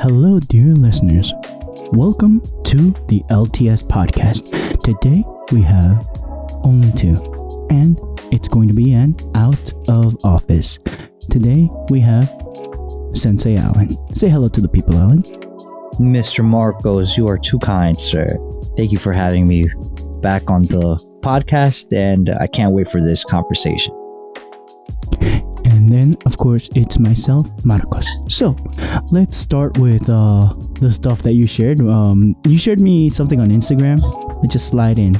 Hello, dear listeners. Welcome to the LTS podcast. Today we have only two, and it's going to be an out of office. Today we have Sensei Alan. Say hello to the people, Alan. Mr. Marcos, you are too kind, sir. Thank you for having me back on the podcast, and I can't wait for this conversation. And then, of course, it's myself, Marcos. So, let's start with the stuff that you shared. You shared me something on Instagram. I just slide in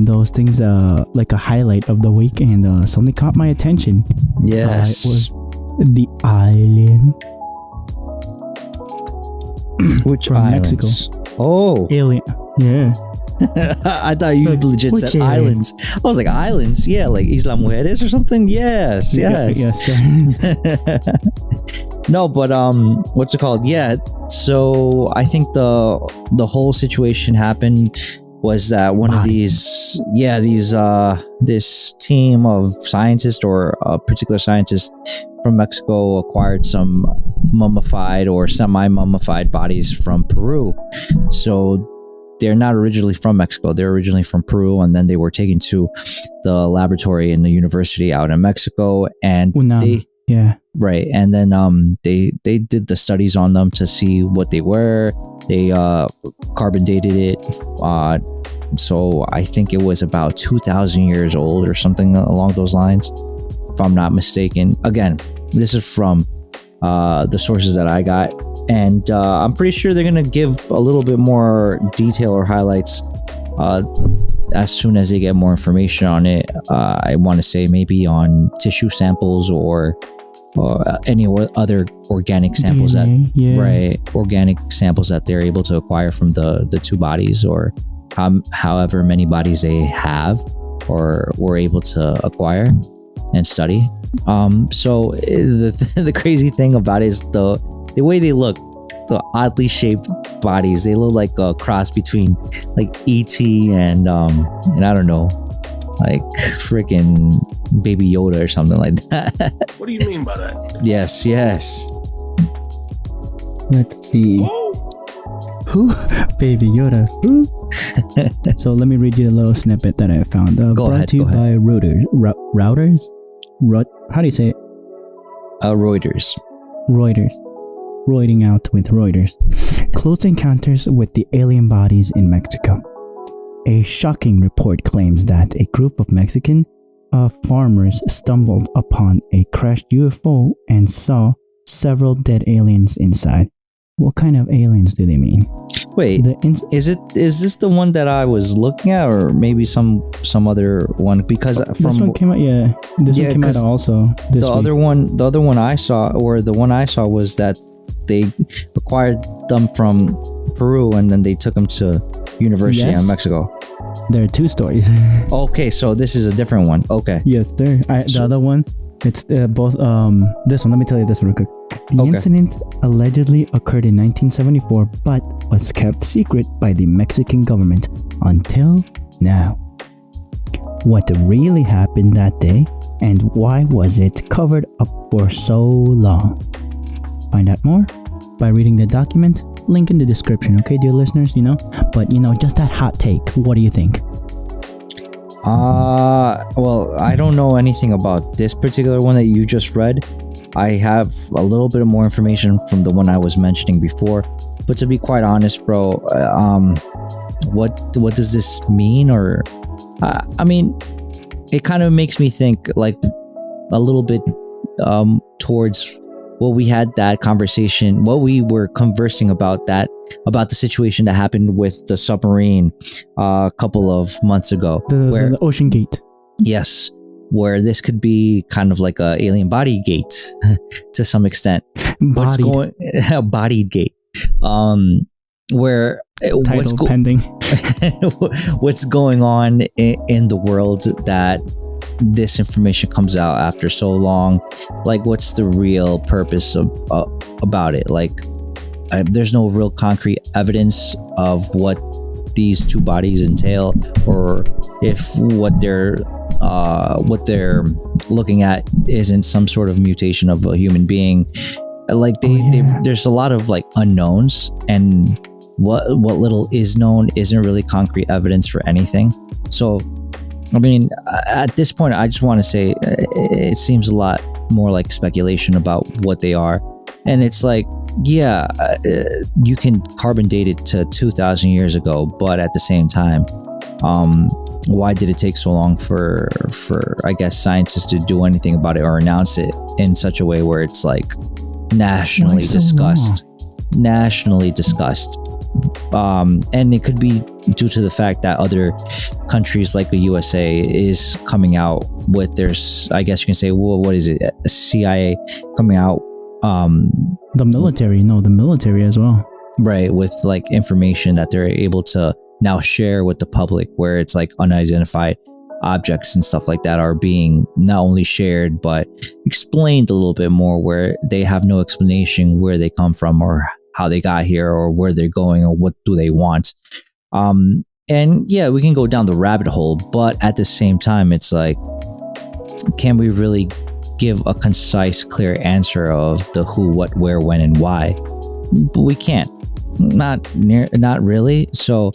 those things, like a highlight of the week, and something caught my attention. Yes. It was the island. Which from islands? Mexico. Oh. Alien. Yeah. I thought you legit said islands. I was like, islands? Yeah, like Isla Mujeres or something? Yes. Yes. No, but what's it called? Yeah. So I think the whole situation happened was that one of these this team of scientists, or a particular scientist from Mexico, acquired some mummified or semi-mummified bodies from Peru. So they're not originally from Mexico. They're originally from Peru, and then they were taken to the laboratory in the university out in Mexico, and right. And then they did the studies on them to see what they were. They carbon dated it. So I think it was about 2,000 years old or something along those lines, if I'm not mistaken. Again, this is from the sources that I got, and I'm pretty sure they're gonna give a little bit more detail or highlights as soon as they get more information on it. I want to say maybe on tissue samples or any other organic samples organic samples that they're able to acquire from the two bodies, or however many bodies they have or were able to acquire and study. So the crazy thing about it is the way they look, the oddly shaped bodies. They look like a cross between like E.T. and I don't know, like freaking Baby Yoda or something like that. What do you mean by that? Yes. Let's see. Who? Baby Yoda. Who? So let me read you a little snippet that I found. Go ahead. To you by Reuters. How do you say it? Reuters. Roiding out with Reuters. Close encounters with the alien bodies in Mexico. A shocking report claims that a group of Mexican farmers stumbled upon a crashed UFO and saw several dead aliens inside. What kind of aliens do they mean? Wait, is this the one that I was looking at, or maybe some other one? Because this one came out. Yeah, this one came out also. The other one I saw was that they acquired them from Peru, and then they took them to university in Mexico. There are two stories. Okay, so this is a different one. Okay. Yes, the other one. It's both. This one. Let me tell you this one real quick. The incident allegedly occurred in 1974, but was kept secret by the Mexican government until now. What really happened that day, and why was it covered up for so long? Find out more by reading the document. Link in the description, okay, dear listeners? But just that hot take. What do you think? Well, I don't know anything about this particular one that you just read. I have a little bit more information from the one I was mentioning before, but to be quite honest, bro, what does this mean? Or I mean, it kind of makes me think like a little bit towards what we had that conversation, what we were conversing about the situation that happened with the submarine a couple of months ago, the Ocean Gate. Yes, where this could be kind of like a alien body gate to some extent. Bodied gate. Where title pending. What's going on in the world that this information comes out after so long? Like, what's the real purpose about it? Like, there's no real concrete evidence of what these two bodies entail, or if what they're looking at isn't some sort of mutation of a human being Like there's a lot of like unknowns, and what little is known isn't really concrete evidence for anything. So I mean, at this point, I just want to say it seems a lot more like speculation about what they are. And it's like, yeah, you can carbon date it to 2,000 years ago, but at the same time, why did it take so long for I guess scientists to do anything about it or announce it in such a way where it's like nationally discussed? And it could be due to the fact that other countries like the USA is coming out with their, I guess you can say, well, what is it? CIA coming out. The military as well. Right, with like information that they're able to now share with the public, where it's like unidentified objects and stuff like that are being not only shared but explained a little bit more, where they have no explanation where they come from or how they got here or where they're going or what do they want. And yeah, we can go down the rabbit hole, but at the same time, it's like, can we really give a concise, clear answer of the who, what, where, when, and why? But we can't. Not really. So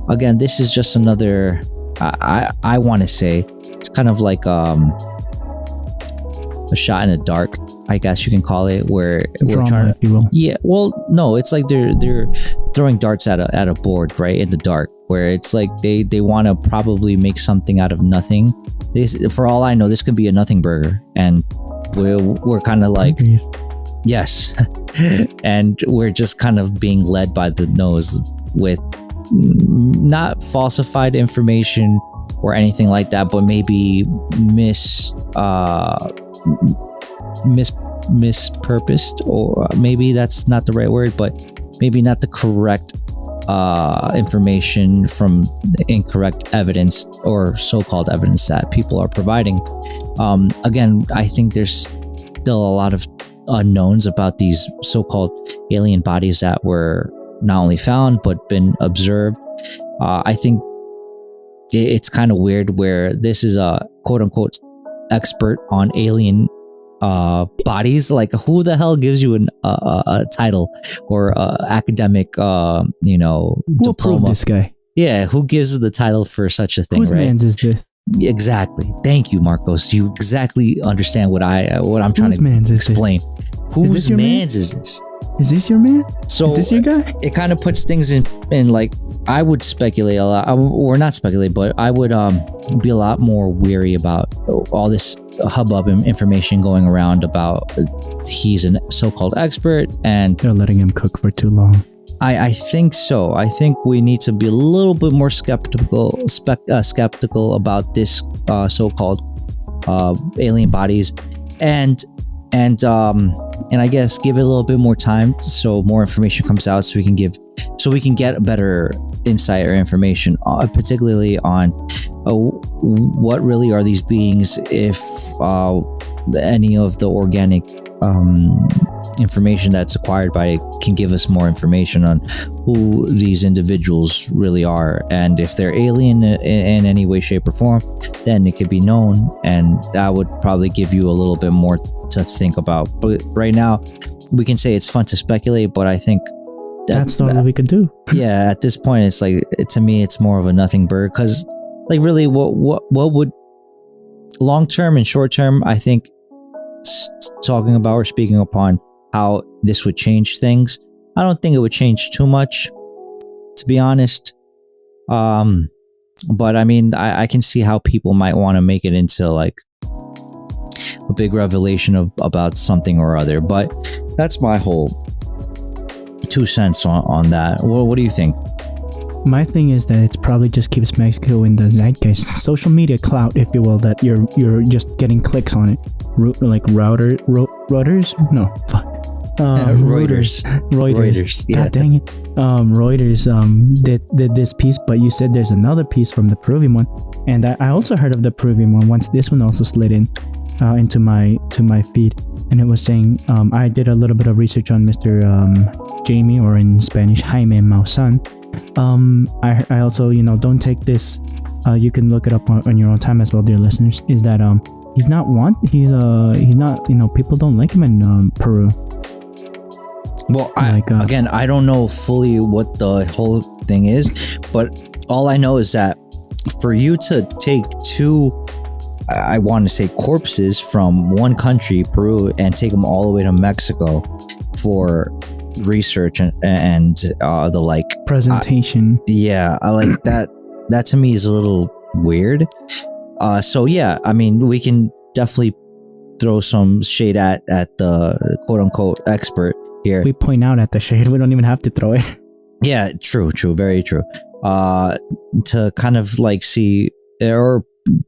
again, this is just another, I want to say it's kind of like a shot in the dark, I guess you can call it, where we're trying to, if you will. Yeah, well, no, it's like they're throwing darts at a board, right, in the dark, where it's like they want to probably make something out of nothing. For all I know, this could be a nothing burger, and we're kind of like, yes, and we're just kind of being led by the nose with not falsified information or anything like that, but maybe mispurposed, or maybe that's not the right word, but maybe not the correct information from the incorrect evidence or so-called evidence that people are providing. Again, I think there's still a lot of unknowns about these so-called alien bodies that were not only found but been observed. I think it's kind of weird where this is a quote-unquote expert on alien bodies. Like, who the hell gives you a title or academic who diploma? approved this guy? Yeah, who gives the title for such a thing? Whose right? man's is this? Exactly. Thank you, Marcos. You exactly understand what I'm trying to explain. Whose man's is this? Is this your man? So is this your guy? It kind of puts things in like, I would speculate a lot, or not speculate, but I would be a lot more weary about all this hubbub and information going around about he's a so-called expert and they're letting him cook for too long. I think so. I think we need to be a little bit more skeptical about this so-called alien bodies, and I guess give it a little bit more time so more information comes out, so we can get a better insight or information, particularly on what really are these beings, if any of the organic information that's acquired by it can give us more information on who these individuals really are, and if they're alien in any way, shape, or form, then it could be known, and that would probably give you a little bit more to think about. But right now, we can say it's fun to speculate, but I think that's not what we could do. Yeah, at this point, it's like, to me, it's more of a nothing burger, because like, really, what would long term and short term, I think, talking about or speaking upon how this would change things, I don't think it would change too much, to be honest. But I mean, I can see how people might want to make it into like a big revelation about something or other. But that's my whole 2 cents on that. Well, what do you think? My thing is that it probably just keeps Mexico in the zeitgeist, social media clout, if you will, that you're just getting clicks on it. Like Reuters? No, fuck. Reuters. Yeah. God dang it. Reuters did this piece, but you said there's another piece from the Peruvian one, and I also heard of the Peruvian one once this one also slid in into my feed, and it was saying, I did a little bit of research on Mr. Jamie, or in Spanish Jaime Maussan. I also, don't take this, you can look it up on your own time as well, dear listeners, is that he's not, people don't like him in Peru. Well, again, I don't know fully what the whole thing is, but all I know is that for you to take two, I want to say, corpses from one country, Peru, and take them all the way to Mexico for research and the like presentation. I like that. That to me is a little weird. So yeah, I mean, we can definitely throw some shade at the quote unquote expert here. We point out at the shade. We don't even have to throw it. Yeah, true, very true. To kind of like see or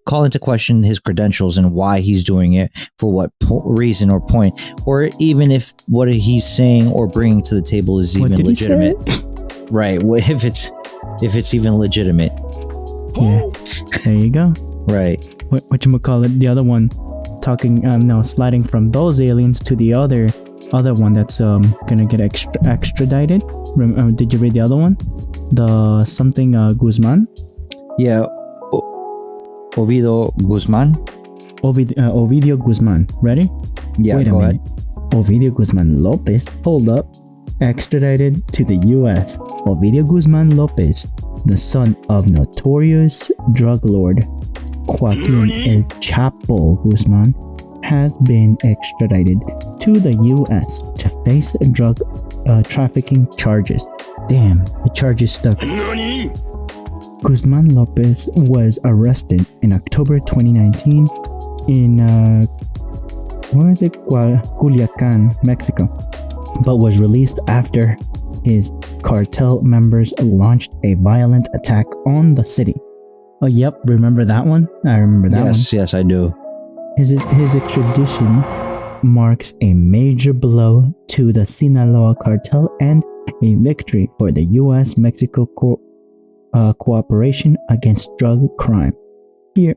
call into question his credentials and why he's doing it, for what reason or point, or even if what he's saying or bringing to the table is even legitimate. Right. Well, if it's even legitimate. Yeah. There you go. Right. Whatchamacallit, the other one talking, sliding from those aliens to the other one that's gonna get extradited. Did you read the other one? The something Guzman? Yeah. Ovidio Guzman. Ovidio Guzman. Ready? Yeah, Wait a go minute. ahead. Ovidio Guzman Lopez. Hold up. Extradited to the U.S. Ovidio Guzman Lopez, the son of notorious drug lord Joaquin El Chapo Guzman, has been extradited to the U.S. to face drug trafficking charges. Damn, the charges stuck. Guzman Lopez was arrested in October 2019 in Culiacan, Mexico, but was released after his cartel members launched a violent attack on the city. Oh, yep, remember that one? I remember that one. Yes, I do. His extradition marks a major blow to the Sinaloa cartel and a victory for the U.S.-Mexico cooperation against drug crime. Hear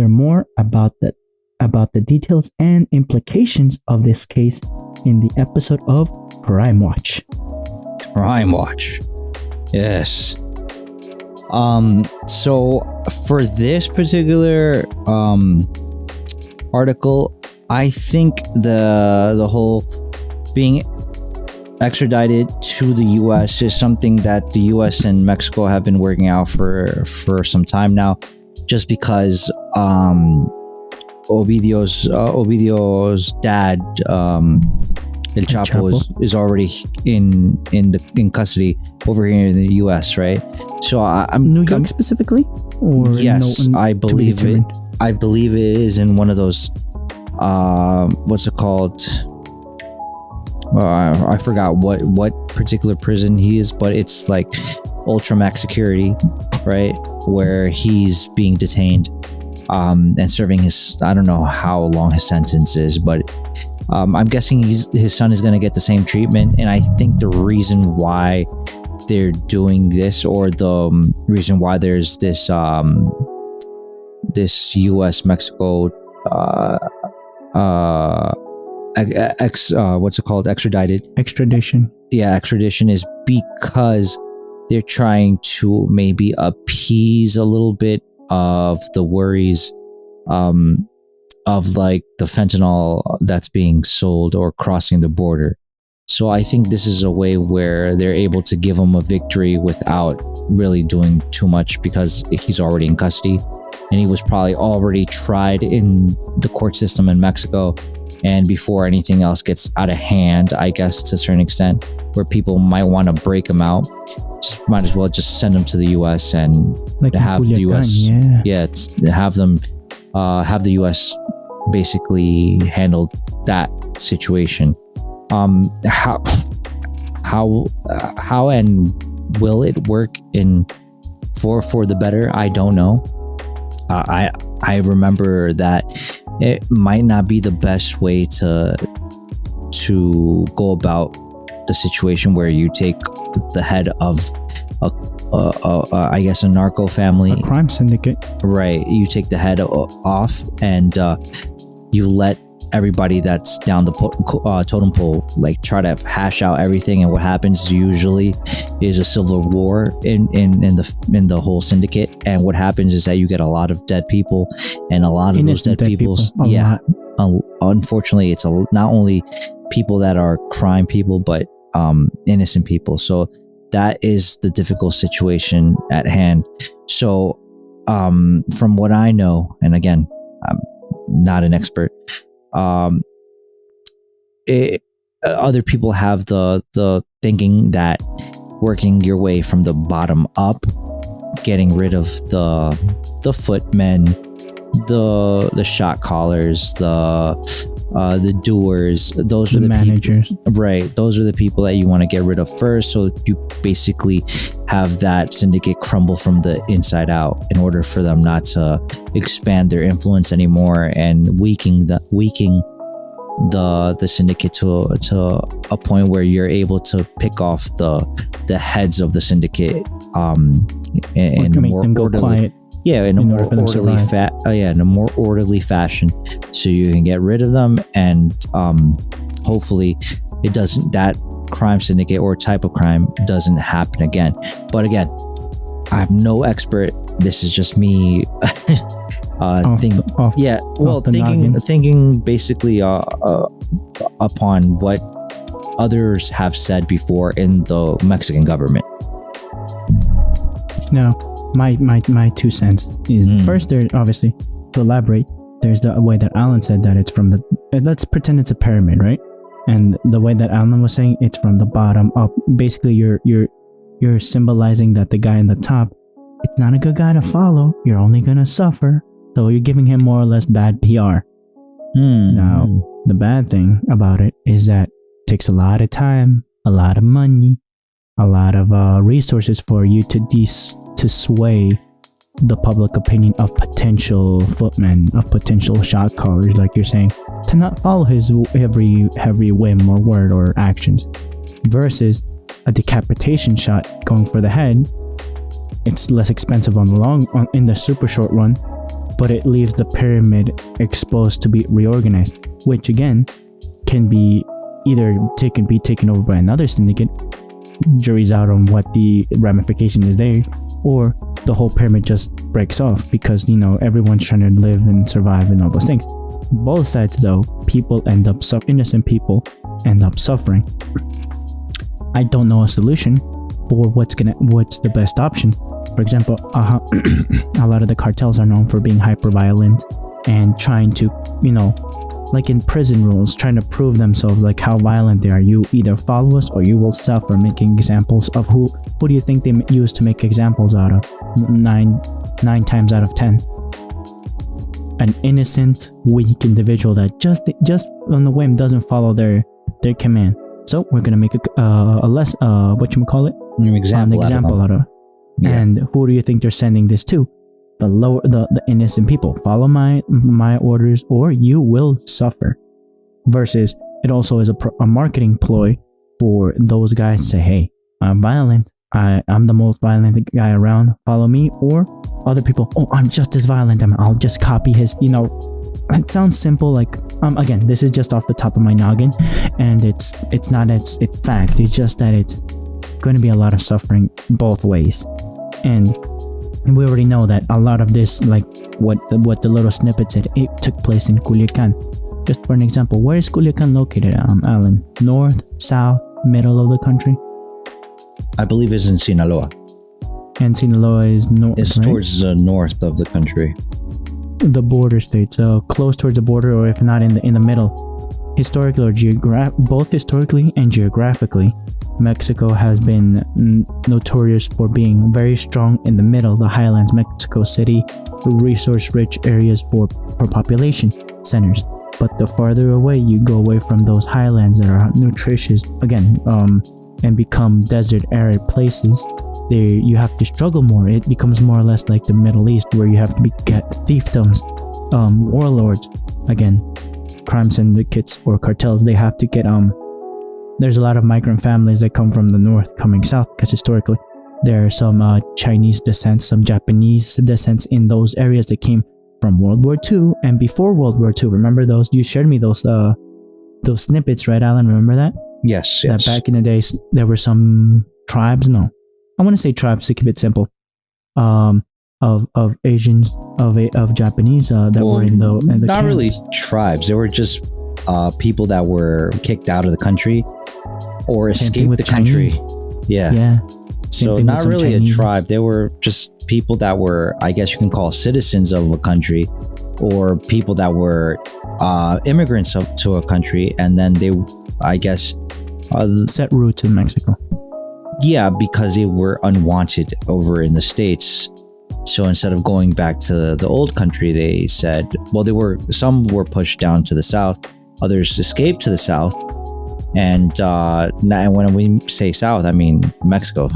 more about the details and implications of this case in the episode of Crime Watch. Crime Watch. Yes. So for this particular article, I think the whole being extradited to the U.S. is something that the U.S. and Mexico have been working out for some time now, just because Ovidio's dad, El Chapo is already in custody over here in the U.S., right? So I'm New York specifically, or yes, I believe it. I believe it is in one of those. What's it called? I forgot what particular prison he is, but it's like ultramax security, right? Where he's being detained, and serving his, I don't know how long his sentence is, but I'm guessing his son is going to get the same treatment. And I think the reason why they're doing this, or the reason why there's this this U.S. Mexico what's it called? Extradition. Yeah, extradition is because they're trying to maybe appease a little bit of the worries of like the fentanyl that's being sold or crossing the border. So I think this is a way where they're able to give him a victory without really doing too much, because he's already in custody and he was probably already tried in the court system in Mexico. And before anything else gets out of hand, I guess to a certain extent, where people might want to break him out, might as well just send him to the U.S. and like have the U.S. Have the U.S. basically handle that situation. How and will it work for the better? I don't know. I remember that it might not be the best way to go about the situation where you take the head of I guess a narco family, a crime syndicate, right? You take the head off and you let everybody that's down the totem pole like try to hash out everything, and what happens usually is a civil war in the whole syndicate. And what happens is that you get a lot of dead people, and a lot of those dead people, unfortunately it's not only people that are crime people, but innocent people. So that is the difficult situation at hand. So from what I know, and again, I'm not an expert, other people have the thinking that working your way from the bottom up, getting rid of the footmen, the shot callers, the doers, those are the managers, right? Those are the people that you want to get rid of first, so you basically have that syndicate crumble from the inside out in order for them not to expand their influence anymore and weakening the syndicate to a point where you're able to pick off the heads of the syndicate and make them go quiet. Yeah, in a more orderly fashion, so you can get rid of them, and hopefully that crime syndicate or type of crime doesn't happen again. But again, I'm no expert. This is just me thinking basically upon what others have said before in the Mexican government. Now, my 2 cents is first, there obviously, to elaborate, there's the way that Alan said that it's from let's pretend it's a pyramid, right? And the way that Alan was saying it's from the bottom up, basically you're symbolizing that the guy in the top, it's not a good guy to follow, you're only gonna suffer, so you're giving him more or less bad PR. Now, the bad thing about it is that it takes a lot of time, a lot of money, a lot of resources for you to sway the public opinion of potential footmen, of potential shot callers, like you're saying, to not follow his every whim or word or actions. Versus a decapitation shot going for the head, it's less expensive in the super short run, but it leaves the pyramid exposed to be reorganized, which again can be either taken over by another syndicate. Jury's out on what the ramification is there, or the whole pyramid just breaks off because everyone's trying to live and survive and all those things. Both sides, though, innocent people end up suffering. I don't know a solution for what's the best option. For example, a lot of the cartels are known for being hyper violent and trying to, like in prison rules, trying to prove themselves, like how violent they are. You either follow us or you will suffer, making examples of who do you think they use to make examples out of? Nine times out of 10. An innocent, weak individual that just on the whim doesn't follow their command. So we're gonna make a less an example out of. Yeah. And who do you think they're sending this to? The innocent people. Follow my orders or you will suffer. Versus it also is a marketing ploy for those guys to say, hey, I'm violent, I'm the most violent guy around, follow me. Or other people, oh, I'm just as violent, I'll just copy his. It sounds simple, like again, this is just off the top of my noggin, and it's fact. It's just that it's going to be a lot of suffering both ways. And we already know that a lot of this, like what the little snippet said, it took place in Culiacan. Just for an example, where is Culiacan located, Alan? North, south, middle of the country? I believe it's in Sinaloa. And Sinaloa is north. It's right? towards the north of the country. The border states, close towards the border, or if not in the middle. Historically or both historically and geographically, Mexico has been notorious for being very strong in the middle, the highlands, Mexico City, resource-rich areas for population centers. But the farther away you go away from those highlands that are nutritious, again, and become desert, arid places, there you have to struggle more. It becomes more or less like the Middle East, where you have to get fiefdoms, warlords, again, crime syndicates or cartels. They have to get there's a lot of migrant families that come from the north coming south, because historically there are some Chinese descent, some Japanese descents in those areas that came from World War II and before World War II. Remember those? You shared me those snippets, right, Alan? Remember that? Yes. That back in the days there were some tribes. No, I want to say tribes to keep it simple. Of Asians, of Japanese that were in the not camps. Really tribes. They were just people that were kicked out of the country or Same thing escape with the country. Chinese. Yeah. Yeah. Same So thing with not some really Chinese. a tribe. They were just people that were, I guess you can call citizens of a country, or people that were immigrants to a country, and then they, I guess, Set roots in Mexico. yeah, because they were unwanted over in the States. So instead of going back to the old country, they said, well, some were pushed down to the south, others escaped to the south. And when we say south, I mean Mexico.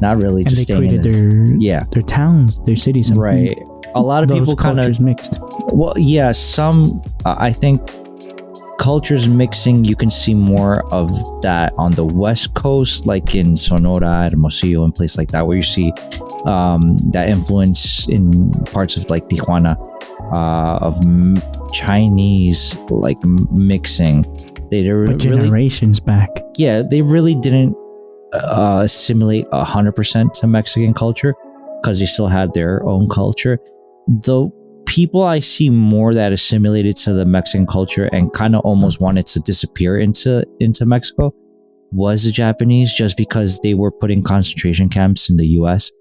Not really And just they staying in created this, their towns, their cities. And right. A lot of those people kind cultures of mixed. well, yeah, some I think cultures mixing, you can see more of that on the West Coast, like in Sonora, Hermosillo, and places like that, where you see that influence in parts of like Tijuana of Chinese like mixing. They But generations back. Yeah, they really didn't assimilate 100% to Mexican culture because they still had their own culture. The people I see more that assimilated to the Mexican culture and kind of almost wanted to disappear into Mexico was the Japanese, just because they were put in concentration camps in the US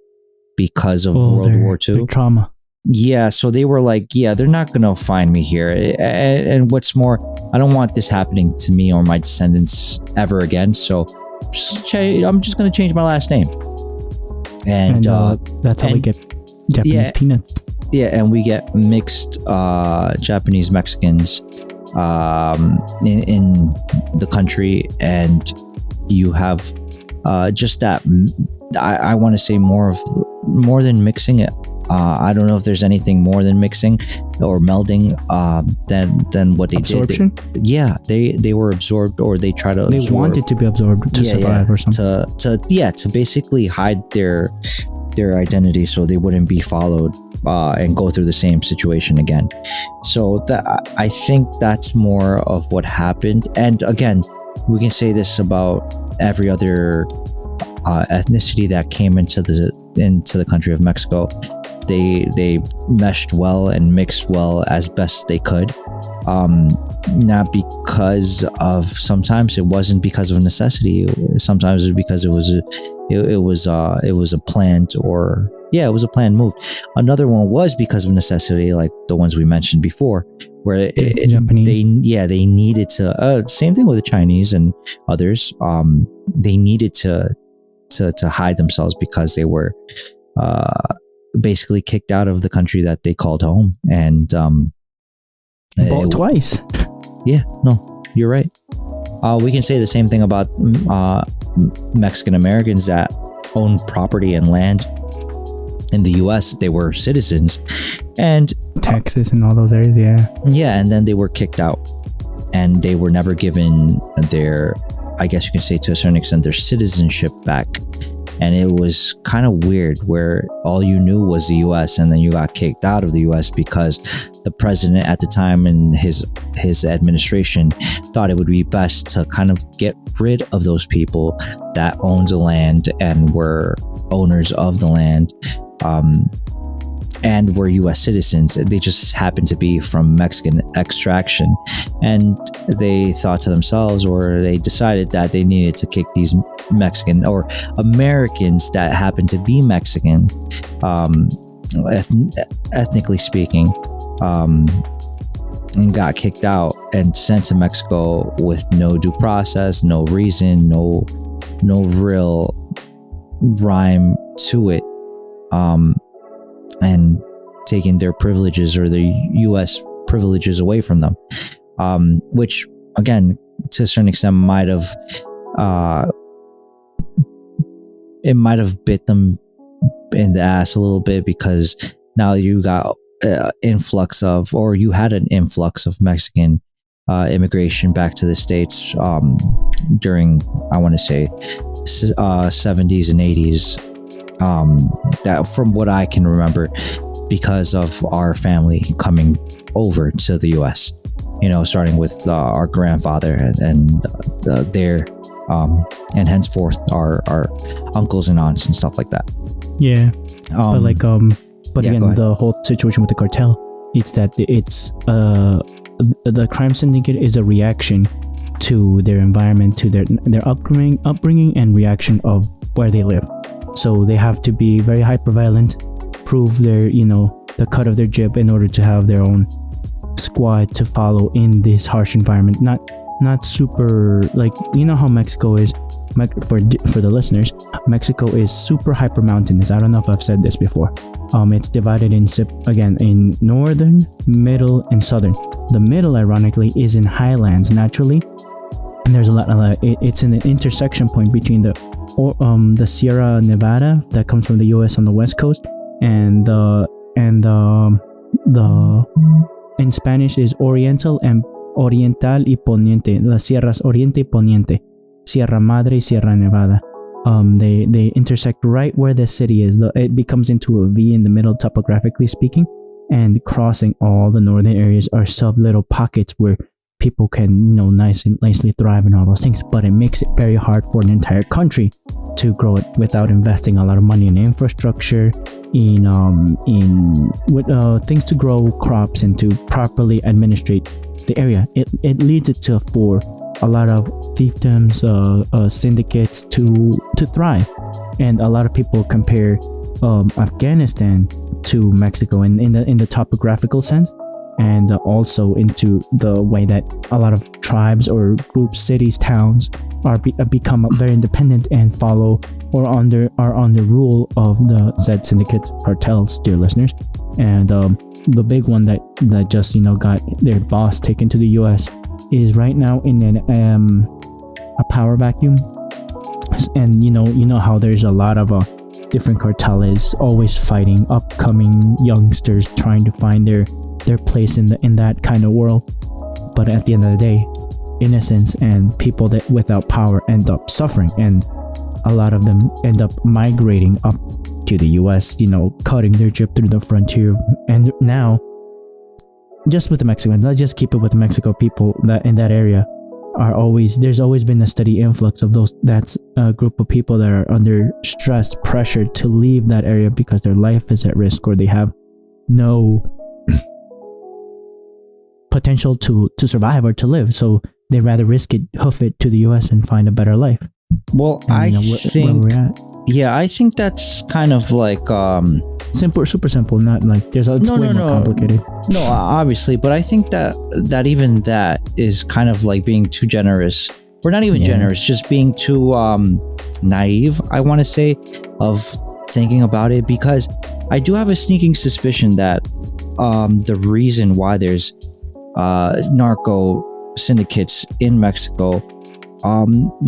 because of World War II. Their trauma. Yeah, so they were like, yeah, they're not gonna find me here. And what's more, I don't want this happening to me or my descendants ever again. So I'm just gonna change my last name. And that's how we get Japanese peanuts. Yeah, and we get mixed Japanese Mexicans in the country, and you have just that. I want to say more than mixing it. I don't know if there's anything more than mixing or melding than what they Absorption? did. Yeah, they were absorbed, or they try to. They wanted to be absorbed to survive or something. To basically hide their identity so they wouldn't be followed and go through the same situation again. So I think that's more of what happened. And again, we can say this about every other ethnicity that came into the country of Mexico. They meshed well and mixed well as best they could. Not because of, sometimes it wasn't because of necessity. Sometimes it was because it was a planned planned move. Another one was because of necessity, like the ones we mentioned before, where they needed to. Same thing with the Chinese and others. They needed to hide themselves because they were basically kicked out of the country that they called home. And twice. Yeah, no, you're right. We can say the same thing about Mexican Americans that own property and land in the US. They were citizens, and Texas and all those areas. Yeah, and then they were kicked out, and they were never given their, I guess you can say to a certain extent, their citizenship back. And it was kind of weird, where all you knew was the US, and then you got kicked out of the US because the president at the time and his administration thought it would be best to kind of get rid of those people that owned the land and were owners of the land, and were US citizens. They just happened to be from Mexican extraction, and they thought to themselves, or they decided that they needed to kick these Mexican or Americans that happened to be Mexican, ethnically speaking, and got kicked out and sent to Mexico with no due process, no reason, no real rhyme to it, and taking their privileges or the U.S. privileges away from them, which again, to a certain extent, might have bit them in the ass a little bit, because now you got you had an influx of Mexican immigration back to the States during, I want to say, 70s and 80s, that from what I can remember, because of our family coming over to the US, starting with our grandfather and their and henceforth our uncles and aunts and stuff like that. Yeah. But again, the whole situation with the cartel, it's that the crime syndicate is a reaction to their environment, to their upbringing and reaction of where they live. So they have to be very hyperviolent, prove their, the cut of their jib in order to have their own squad to follow in this harsh environment. Not super, like, how Mexico is. For the listeners, Mexico is super hyper mountainous. I don't know if I've said this before. It's divided in northern, middle, and southern. The middle, ironically, is in highlands naturally, and there's a lot. It's in an intersection point between the Sierra Nevada that comes from the U.S. on the west coast, and the in Spanish is Oriental y Poniente. Las Sierras Oriente y Poniente. Sierra Madre, Sierra Nevada. They intersect right where the city is. It becomes into a V in the middle, topographically speaking, and crossing all the northern areas are sub little pockets where people can, nicely thrive and all those things. But it makes it very hard for an entire country to grow it without investing a lot of money in infrastructure, in things to grow crops and to properly administrate the area. It leads it to for a lot of fiefdoms, syndicates to thrive, and a lot of people compare Afghanistan to Mexico in the topographical sense, and also into the way that a lot of tribes or groups, cities, towns become very independent and follow or are under rule of the said syndicates, cartels, dear listeners. And the big one that just got their boss taken to the U.S. is right now in a power vacuum. And you know how there's a lot of different cartels always fighting upcoming youngsters trying to find their place in that kind of world. But at the end of the day, innocents and people that without power end up suffering, and a lot of them end up migrating up to the US, cutting their trip through the frontier. And now, just with the Mexicans, let's just keep it with the Mexico people that in that area there's always been a steady influx of that's a group of people that are under stress, pressure to leave that area because their life is at risk, or they have no potential to survive or to live. So they'd rather risk it, hoof it to the US and find a better life. Well, I think that's kind of like simple, super simple, not like it's way more complicated. No, obviously, but I think that even that is kind of like being too generous. Or not even generous, just being too naive, I want to say, of thinking about it, because I do have a sneaking suspicion that the reason why there's narco syndicates in Mexico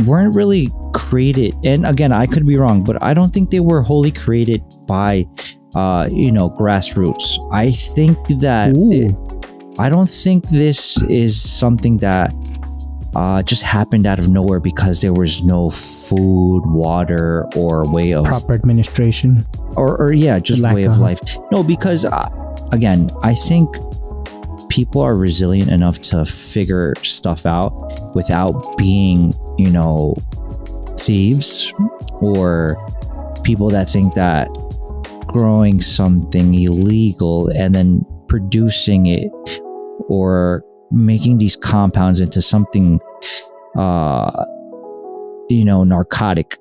weren't really created, and again, I could be wrong, but I don't think they were wholly created by grassroots. I think that I don't think this is something that just happened out of nowhere because there was no food, water, or way of proper administration, or just way of life. No, because again, I think people are resilient enough to figure stuff out without being, thieves or people that think that growing something illegal and then producing it or making these compounds into something, narcotic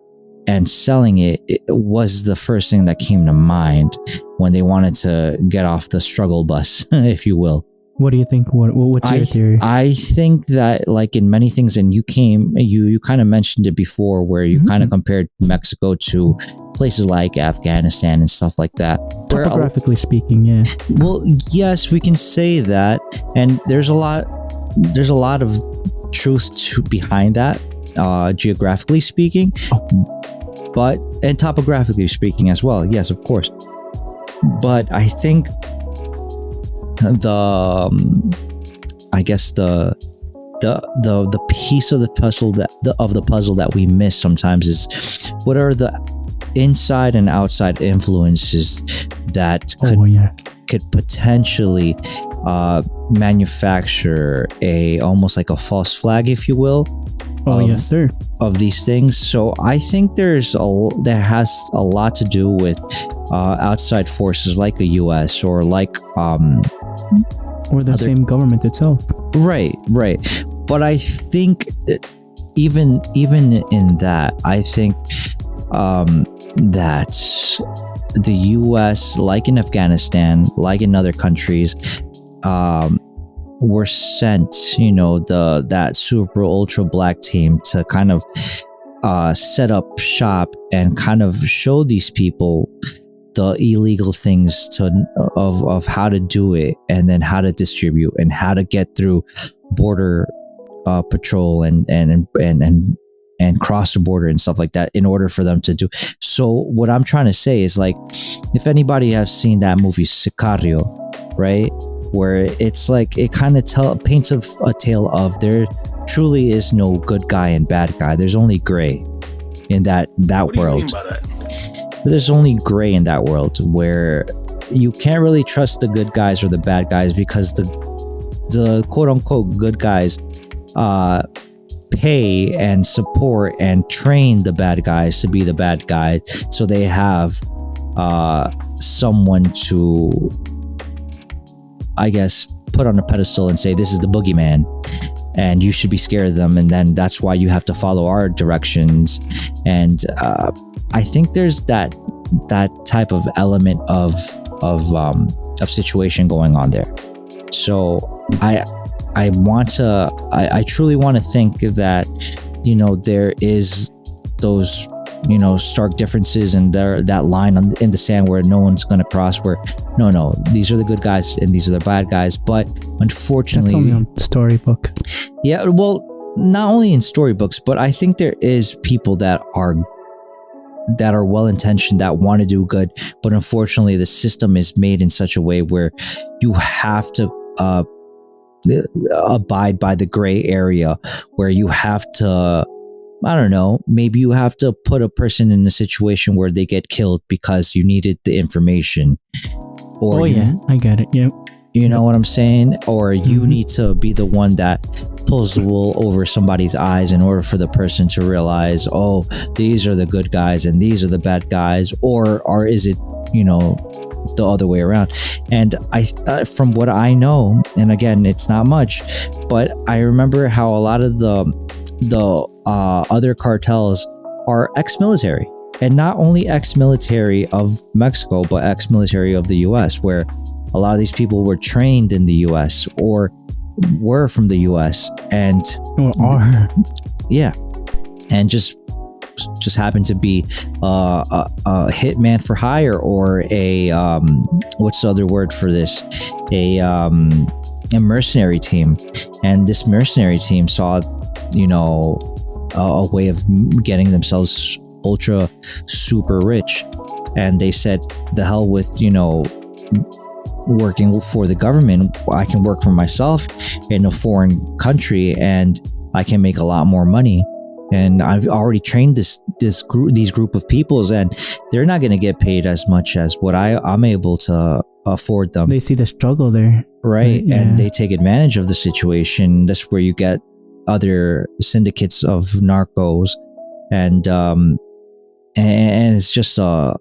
and selling it was the first thing that came to mind when they wanted to get off the struggle bus, if you will. What do you think? What's your theory? I think that, like in many things, and you kind of mentioned it before, where you kind of compared Mexico to places like Afghanistan and stuff like that. Topographically speaking, yeah. Well, yes, we can say that, and there's a lot of truth behind that, geographically speaking, and topographically speaking as well. Yes, of course. But I think the piece of the puzzle that we miss sometimes is what are the inside and outside influences that could potentially manufacture almost like a false flag, if you will. Yes, sir. Of these things. So I think there has a lot to do with outside forces like the US or like or the same government itself. Right. but I think even in that, I think that the U.S., like in Afghanistan, like in other countries, were sent, that super ultra black team to kind of set up shop and kind of show these people the illegal things of how to do it, and then how to distribute and how to get through border patrol and cross the border and stuff like that in order for them to do. So what I'm trying to say is, like, if anybody has seen that movie Sicario, right, where it's like it kind of paints a tale of there truly is no good guy and bad guy. There's only gray in that world. There's only gray in that world where you can't really trust the good guys or the bad guys, because the quote unquote good guys pay and support and train the bad guys to be the bad guys, so they have someone to, I guess, put on a pedestal and say, this is the boogeyman and you should be scared of them, and then that's why you have to follow our directions. And I think there's that type of element of situation going on there. So I truly want to think that, there is those, stark differences, and that line in the sand where no one's going to cross, where no, these are the good guys and these are the bad guys. But unfortunately, that's only on storybook. Yeah, well, not only in storybooks, but I think there is people that are well-intentioned, that want to do good, but unfortunately the system is made in such a way where you have to abide by the gray area, where you have to, I don't know, maybe you have to put a person in a situation where they get killed because you needed the information. Or I get it. Yep. You know what I'm saying? Or you need to be the one that pulls the wool over somebody's eyes in order for the person to realize, oh, these are the good guys and these are the bad guys. Or is it, the other way around? And from what I know, and again, it's not much, but I remember how a lot of the other cartels are ex-military, and not only ex-military of Mexico, but ex-military of the US, where a lot of these people were trained in the US or were from the US and and just happened to be a hitman for hire, or a what's the other word for this, a mercenary team. And this mercenary team saw a way of getting themselves ultra super rich, and they said, the hell with working for the government. I can work for myself in a foreign country and I can make a lot more money. And I've already trained these group of peoples, and they're not going to get paid as much as what I'm able to afford them. They see the struggle there, right? Yeah. And they take advantage of the situation. That's where you get other syndicates of narcos, and it's just a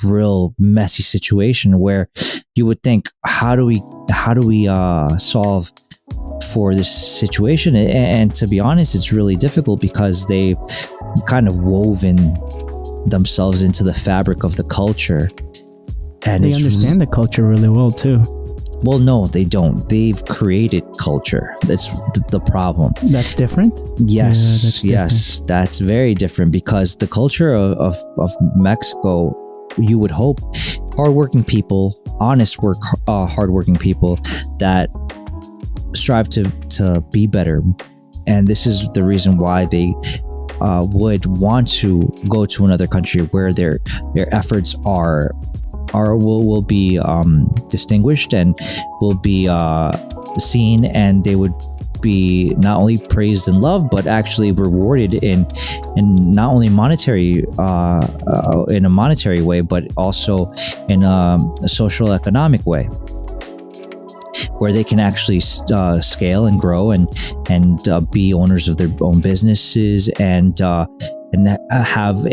real messy situation where you would think, how do we solve for this situation? And to be honest, it's really difficult, because they've kind of woven themselves into the fabric of the culture, and they understand the culture really well too. Well, no, they don't. They've created culture. That's the problem. That's different? Yes, that's very different, because the culture of Mexico, you would hope, hardworking people, hardworking people that strive to be better. And this is the reason why they would want to go to another country where their efforts will be distinguished and will be seen, and they would be not only praised and loved, but actually rewarded in not only monetary in a monetary way, but also in a social economic way, where they can actually scale and grow and be owners of their own businesses, and have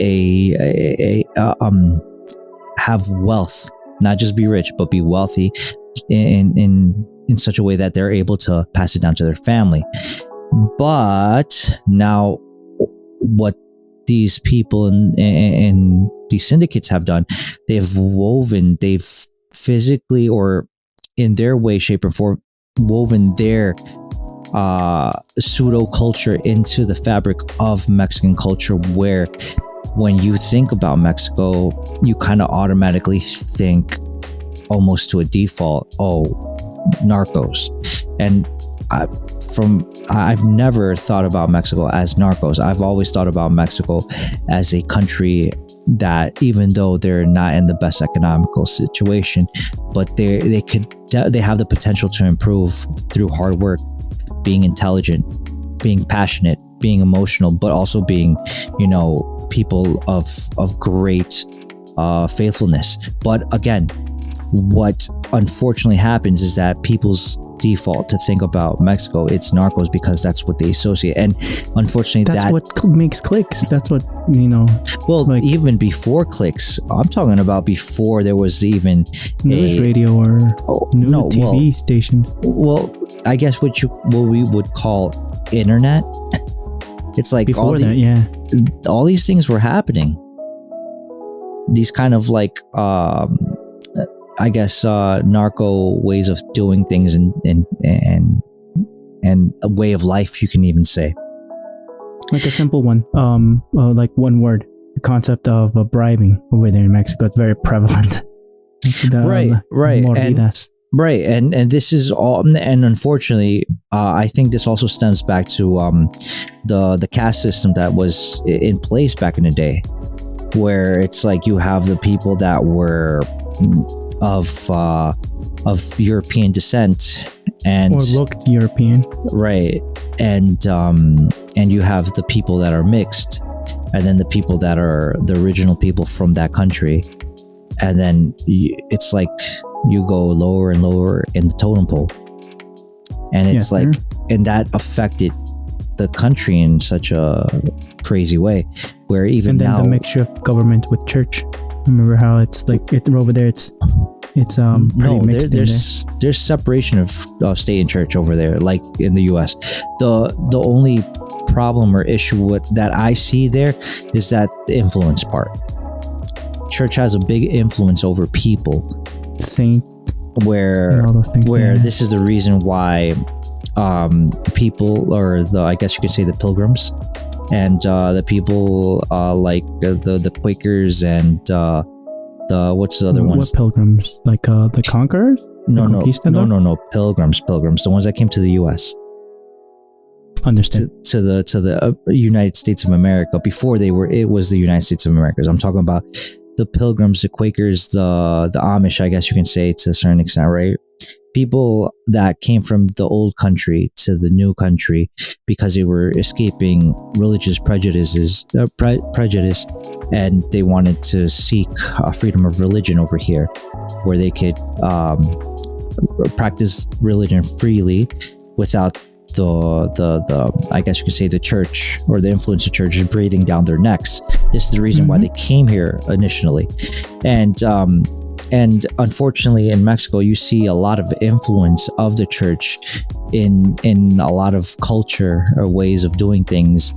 have wealth, not just be rich, but be wealthy in such a way that they're able to pass it down to their family. But now, what these people and these syndicates have done, they've physically or in their way, shape, or form woven their pseudo culture into the fabric of Mexican culture, where when you think about Mexico, you kind of automatically think almost to a default, oh, narcos. And I've never thought about Mexico as narcos. I've always thought about Mexico as a country that, even though they're not in the best economical situation, but they have the potential to improve through hard work, being intelligent, being passionate, being emotional, but also being, people of great faithfulness. But again, what unfortunately happens is that people's default to think about Mexico, it's narcos, because that's what they associate. And unfortunately, that's what makes clicks. That's what, well, like, even before clicks, I'm talking about before there was even news radio or TV stations. Well, I guess what we would call internet. It's like before all these things were happening. These kind of like I guess narco ways of doing things and a way of life, you can even say. Like a simple one, like one word, the concept of bribing over there in Mexico. It's very prevalent. Right. And this is all, and unfortunately, I think this also stems back to the caste system that was in place back in the day, where it's like you have the people that were of European descent and or looked European, right? And you have the people that are mixed, and then the people that are the original people from that country, and then it's like you go lower and lower in the totem pole, and it's and that affected the country in such a crazy way, where even and then now the mixture of government with church. Remember how it's like over there? It's no, there's separation of state and church over there, like in the U.S. The only problem or issue that I see there is that the influence part. Church has a big influence over people. Saint, where this is the reason why people, or I guess you could say the pilgrims, and the people like the Quakers and the what's the other ones? What pilgrims? Like the conquerors? No, pilgrims. The ones that came to the U.S. Understand. To the United States of America before it was the United States of America. I'm talking about the pilgrims, the Quakers, the Amish, I guess you can say, to a certain extent, right? People that came from the old country to the new country because they were escaping religious prejudice, and they wanted to seek freedom of religion over here, where they could practice religion freely without the I guess you could say the church or the influence of church is breathing down their necks. This is the reason why they came here initially, and unfortunately in Mexico you see a lot of influence of the church in a lot of culture or ways of doing things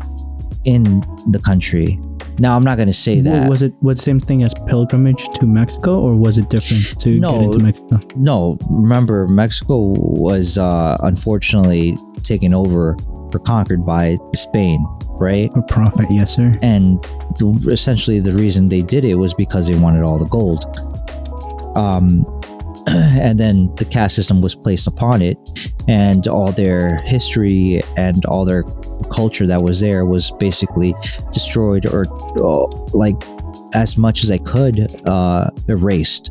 in the country. Now I'm not going to say that. Was it same thing as pilgrimage to Mexico, or was it different to get into Mexico? No, remember Mexico was unfortunately taken over or conquered by Spain, right? For profit, yes sir. And essentially the reason they did it was because they wanted all the gold. And then the caste system was placed upon it, and all their history and all their culture that was there was basically destroyed, or like as much as I could erased,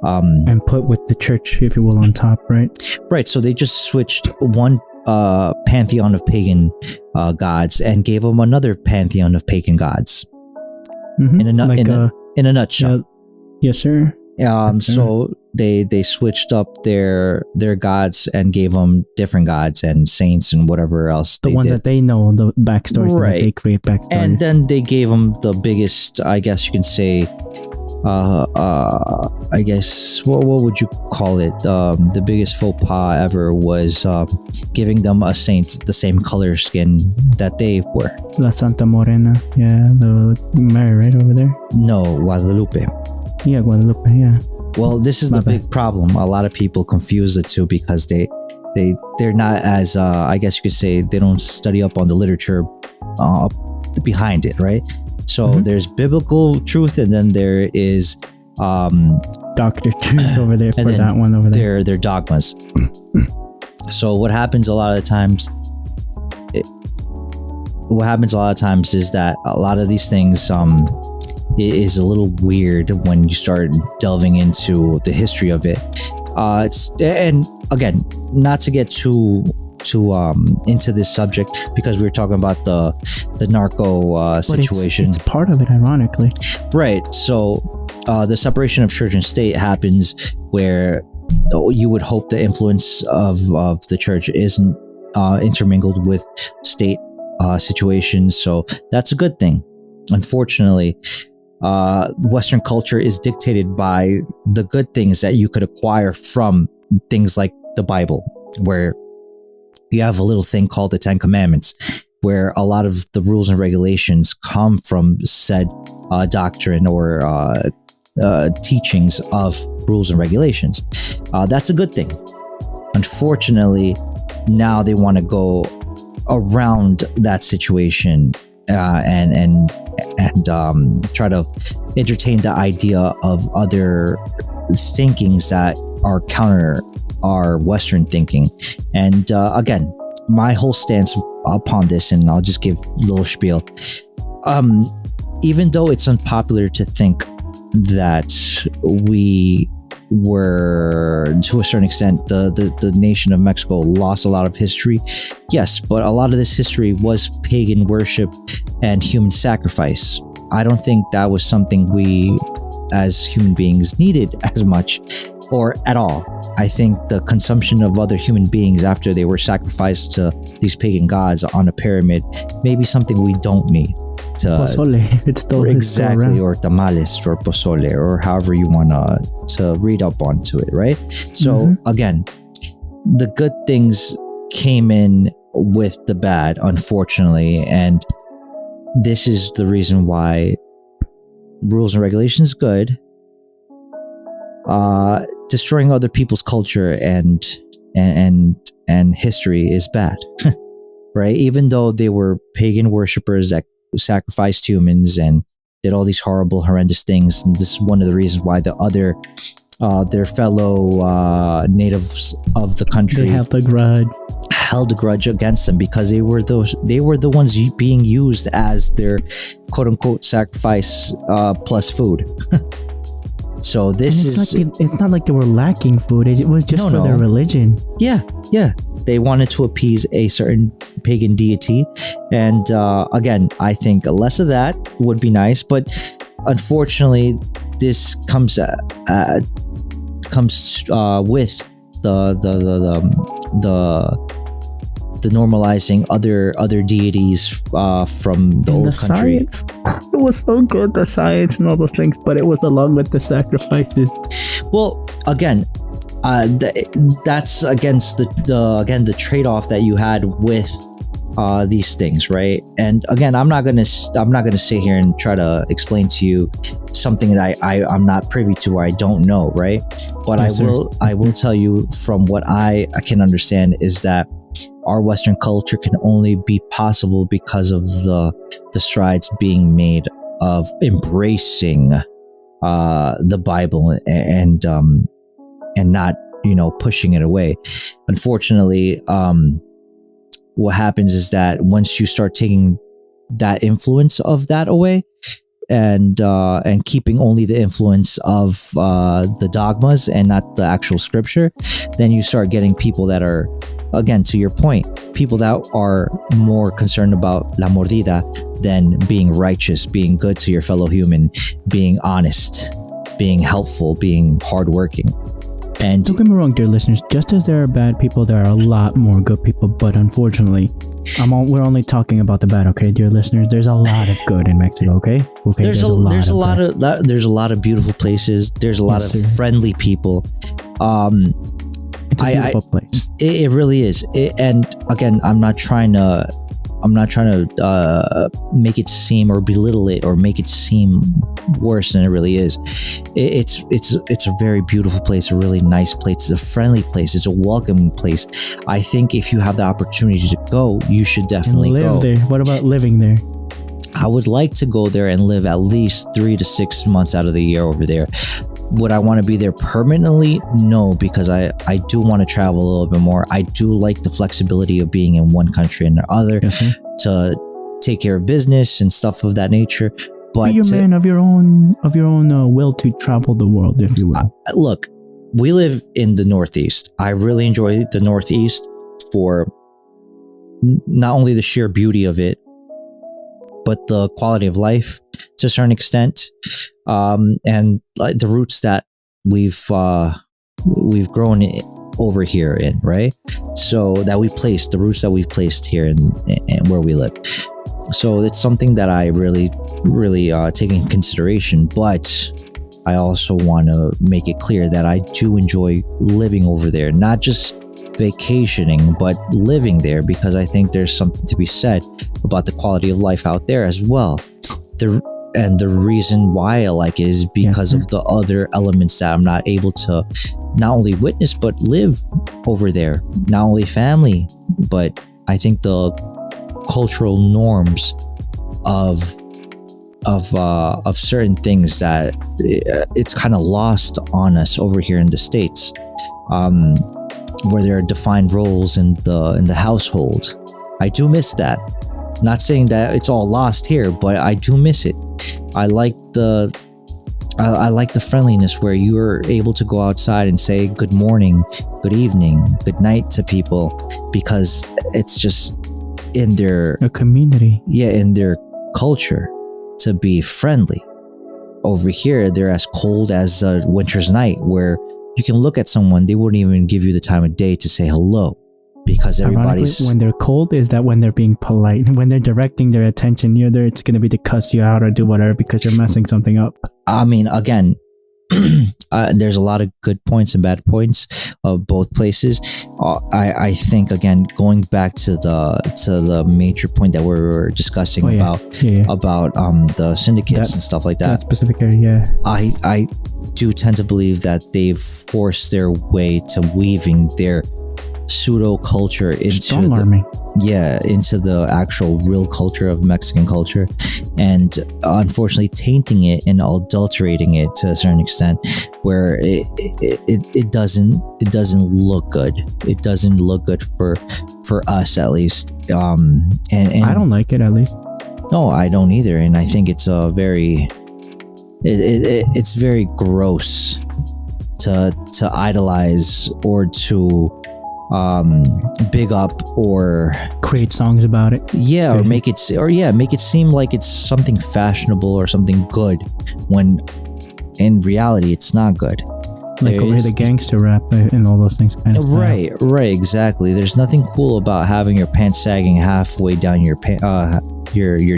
and put with the church, if you will, on top, right? Right. So they just switched one pantheon of pagan gods and gave them another pantheon of pagan gods. In a nutshell. Yes sir. So they switched up their gods and gave them different gods and saints and whatever else. The one that they know, the backstories, right? That they create backstories. And then they gave them the biggest, I guess you can say, I guess what would you call it? The biggest faux pas ever was giving them a saint the same color skin that they were. La Santa Morena. Yeah, the Mary right over there. No, Guadalupe. Yeah, Guadalupe. Yeah. Well, this is the big problem. A lot of people confuse the two because they're not as I guess you could say they don't study up on the literature behind it, right? So there's biblical truth, and then there is Dr. Truth over there for that one over there. They're dogmas. So what happens a lot of the times is that a lot of these things it is a little weird when you start delving into the history of it. And again, not to get too into this subject, because we were talking about the narco situation. It's part of it, ironically. Right. So the separation of church and state happens where you would hope the influence of the church isn't intermingled with state situations. So that's a good thing. Unfortunately, Western culture is dictated by the good things that you could acquire from things like the Bible, where you have a little thing called the Ten Commandments, where a lot of the rules and regulations come from said doctrine or teachings of rules and regulations. That's a good thing. Unfortunately, now they want to go around that situation and try to entertain the idea of other thinkings that are counter our Western thinking. And again, my whole stance upon this, and I'll just give a little spiel. Even though it's unpopular to think that we were, to a certain extent, the nation of Mexico lost a lot of history. Yes, but a lot of this history was pagan worship and human sacrifice. I don't think that was something we as human beings needed as much or at all. I think the consumption of other human beings after they were sacrificed to these pagan gods on a pyramid may be something we don't need. Pozole, it's still exactly, or tamales or pozole, or however you want to read up onto it, right? So again, the good things came in with the bad, unfortunately, and this is the reason why rules and regulations good. Destroying other people's culture and history is bad, right? Even though they were pagan worshippers that sacrificed humans and did all these horrible, horrendous things, and this is one of the reasons why the other their fellow natives of the country held a grudge against them, because they were the ones being used as their quote unquote sacrifice plus food. So it's not like they were lacking food. It was just for their religion. Yeah. They wanted to appease a certain pagan deity, and again, I think less of that would be nice. But unfortunately, this comes with the normalizing other deities from the old country. Science. It was so good, the science and all those things, but it was along with the sacrifices. Well, again, that's against the trade-off that you had with these things, right? And again, I'm not gonna sit here and try to explain to you something that I'm not privy to or I don't know, right? But yes, I will tell you from what I can understand is that our Western culture can only be possible because of the strides being made of embracing the Bible and not, pushing it away. Unfortunately, what happens is that once you start taking that influence of that away and keeping only the influence of the dogmas and not the actual scripture, then you start getting people that are, again, to your point, people that are more concerned about la mordida than being righteous, being good to your fellow human, being honest, being helpful, being hardworking. And don't get me wrong, dear listeners, just as there are bad people, there are a lot more good people, but unfortunately, we're only talking about the bad, okay, dear listeners? There's a lot of good in Mexico, okay? There's a lot of beautiful places. There's a lot of friendly people. It's a beautiful place. It really is. And again, I'm not trying to make it seem or belittle it or make it seem worse than it really is. It's a very beautiful place, a really nice place. It's a friendly place. It's a welcoming place. I think if you have the opportunity to go, you should definitely live there. What about living there? I would like to go there and live at least 3 to 6 months out of the year over there. Would I want to be there permanently? No, because I do want to travel a little bit more. I do like the flexibility of being in one country and the other to take care of business and stuff of that nature. But be a man of your own will to travel the world, if you will. Look, we live in the Northeast. I really enjoy the Northeast for not only the sheer beauty of it, but the quality of life to a certain extent, and like the roots that we've grown over here in, right? So that the roots that we've placed here in where we live. So it's something that I really take in consideration, but I also want to make it clear that I do enjoy living over there, not just vacationing, but living there, because I think there's something to be said about the quality of life out there as well. The reason why I like it is because of the other elements that I'm not able to not only witness but live over there. Not only family, but I think the cultural norms of certain things that it's kind of lost on us over here in the States, where there are defined roles in the household. I do miss that. Not saying that it's all lost here, but I do miss it. I like the friendliness where you are able to go outside and say good morning, good evening, good night to people, because it's just in their community. Yeah, in their culture to be friendly. Over here, they're as cold as a winter's night, where you can look at someone, they wouldn't even give you the time of day to say hello, because everybody's... when they're cold is that when they're being polite. When they're directing their attention, you're there, it's going to be to cuss you out or do whatever because you're messing something up. I mean, again, there's a lot of good points and bad points of both places. I think, again, going back to the major point that we were discussing about the syndicates and stuff like that. That specific area, yeah. I do tend to believe that they've forced their way to weaving their pseudo culture into into the actual real culture of Mexican culture, and unfortunately tainting it and adulterating it to a certain extent, where it doesn't look good. It doesn't look good for us, at least. And I don't like it, at least. No, I don't either, and I think it's it's very gross to idolize or to big up or create songs about it. Yeah, or make it seem like it's something fashionable or something good, when in reality it's not good. Like the gangster rap and all those things. Kind of right, exactly. There's nothing cool about having your pants sagging halfway down your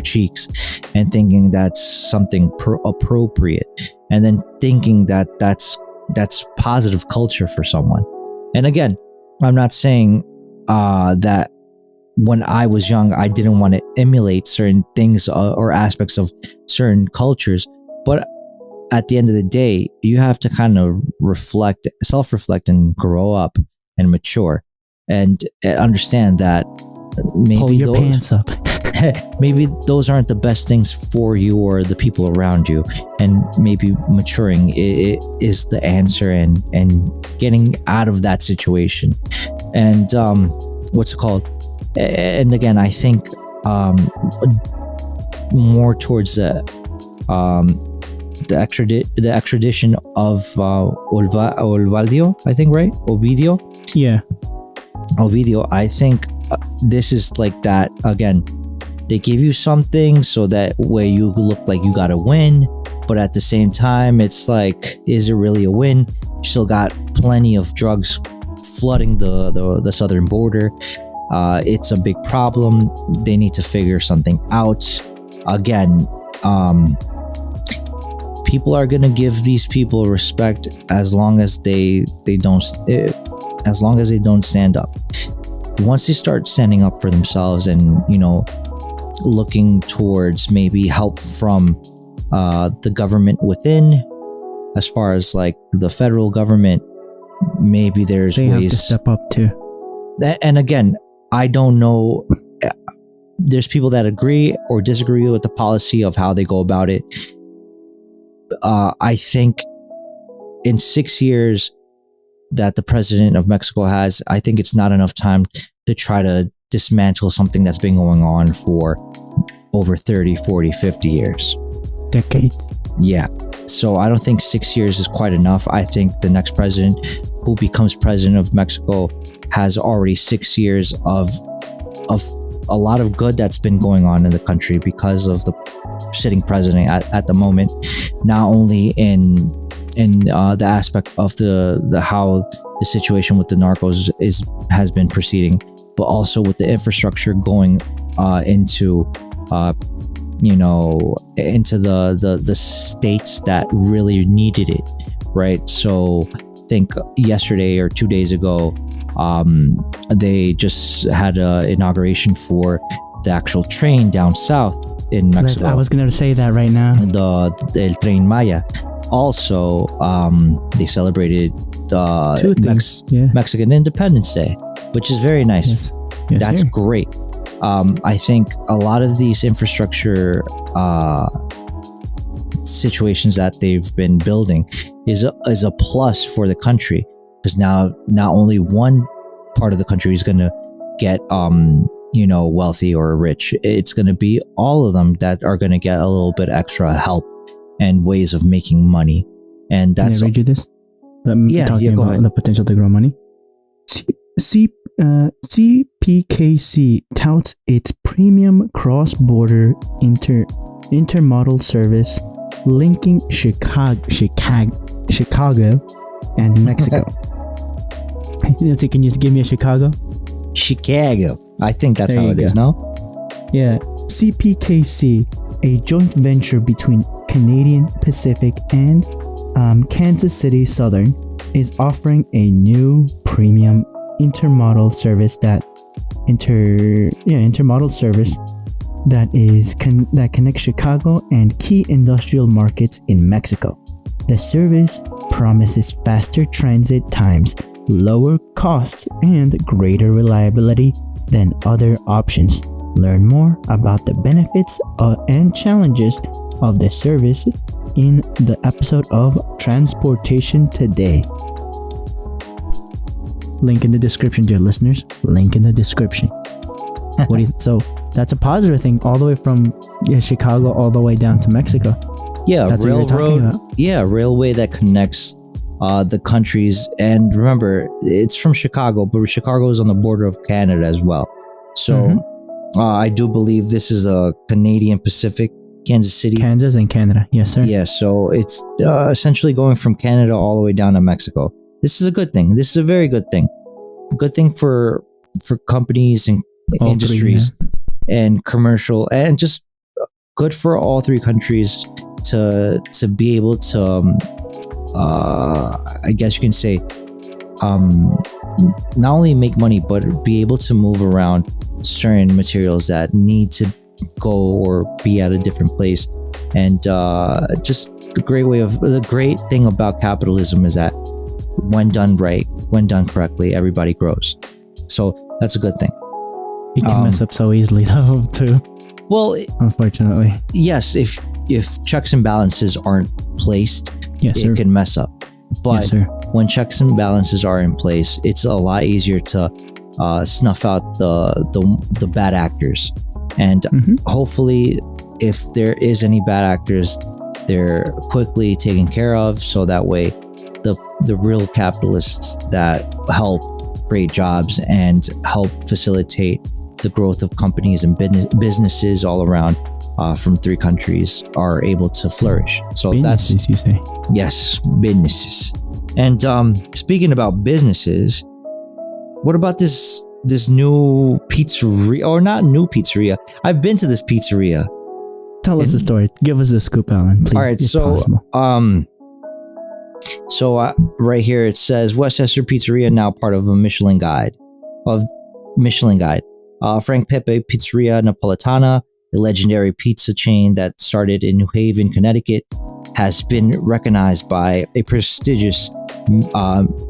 cheeks and thinking that's something appropriate, and then thinking that that's positive culture for someone. And again, I'm not saying that when I was young, I didn't want to emulate certain things or aspects of certain cultures. But at the end of the day, you have to kind of self-reflect and grow up and mature and understand that maybe pull your pants up. Maybe those aren't the best things for you or the people around you, and maybe maturing is the answer, and getting out of that situation. And what's it called? And again, I think more towards the extradition of Ovidio, I think, right? Ovidio. Yeah. Ovidio. I think this is like that again. They give you something so that way you look like you got to win, but at the same time, it's like, is it really a win? You still got plenty of drugs flooding the southern border. It's a big problem. They need to figure something out. Again, people are gonna give these people respect as long as they don't stand up. Once they start standing up for themselves and, you know, looking towards maybe help from the government within, as far as like the federal government, maybe there's they ways have to step up too. And again, I don't know. There's people that agree or disagree with the policy of how they go about it. I think in 6 years that the president of Mexico has, I think it's not enough time to try to dismantle something that's been going on for over 30, 40, 50 years. Decades. Yeah. So I don't think 6 years is quite enough. I think the next president who becomes president of Mexico has already 6 years of a lot of good that's been going on in the country because of the sitting president at the moment, not only in the aspect of the how the situation with the narcos has been proceeding, but also with the infrastructure going into the states that really needed it, right? So I think yesterday or 2 days ago, they just had an inauguration for the actual train down south in Mexico. I was gonna say that right now. The El Tren Maya. Also, they celebrated Mexican Independence Day, which is very nice. Yes, that's sir. great. I think a lot of these infrastructure situations that they've been building is a plus for the country, because now not only one part of the country is going to get wealthy or rich, it's going to be all of them that are going to get a little bit extra help and ways of making money. And that's... Can I read you this? Go ahead. The potential to grow money. CPKC touts its premium cross-border intermodal service linking Chicago and Mexico. Let's see, can you give me a Chicago? Chicago. I think that's There how you it go. is, no? Yeah. CPKC, a joint venture between Canadian Pacific and Kansas City Southern, is offering a new premium intermodal service that connects Chicago and key industrial markets in Mexico. The service promises faster transit times, lower costs, and greater reliability than other options. Learn more about the benefits and challenges of the service in the episode of Transportation Today. Link in the description, dear listeners. Link in the description. So that's a positive thing, all the way from Chicago all the way down to Mexico. Yeah, That's railroad. Yeah, railway that connects the countries. And remember, it's from Chicago, but Chicago is on the border of Canada as well. So I do believe this is a Canadian Pacific, Kansas City. Kansas and Canada. Yes, sir. Yeah, so it's essentially going from Canada all the way down to Mexico. This is a good thing. This is a very good thing. Good thing for companies and industries and commercial, and just good for all three countries to be able to I guess you can say not only make money, but be able to move around certain materials that need to go or be at a different place. And just the great thing about capitalism is that when done right, when done correctly, everybody grows. So that's a good thing. You can mess up so easily though too. Well, unfortunately. Yes, if checks and balances aren't placed, it can mess up. But when checks and balances are in place, it's a lot easier to snuff out the bad actors. And hopefully, if there is any bad actors, they're quickly taken care of, so that way the real capitalists that help create jobs and help facilitate the growth of companies and businesses all around from three countries are able to flourish. So businesses, you say? Yes, businesses. And speaking about businesses, what about this new pizzeria, or not new pizzeria? I've been to this pizzeria. Tell us the story. Give us the scoop, Alan, please. All right, so right here it says Westchester Pizzeria now part of a Michelin Guide. Frank Pepe Pizzeria Napolitana, a legendary pizza chain that started in New Haven, Connecticut, has been recognized by a prestigious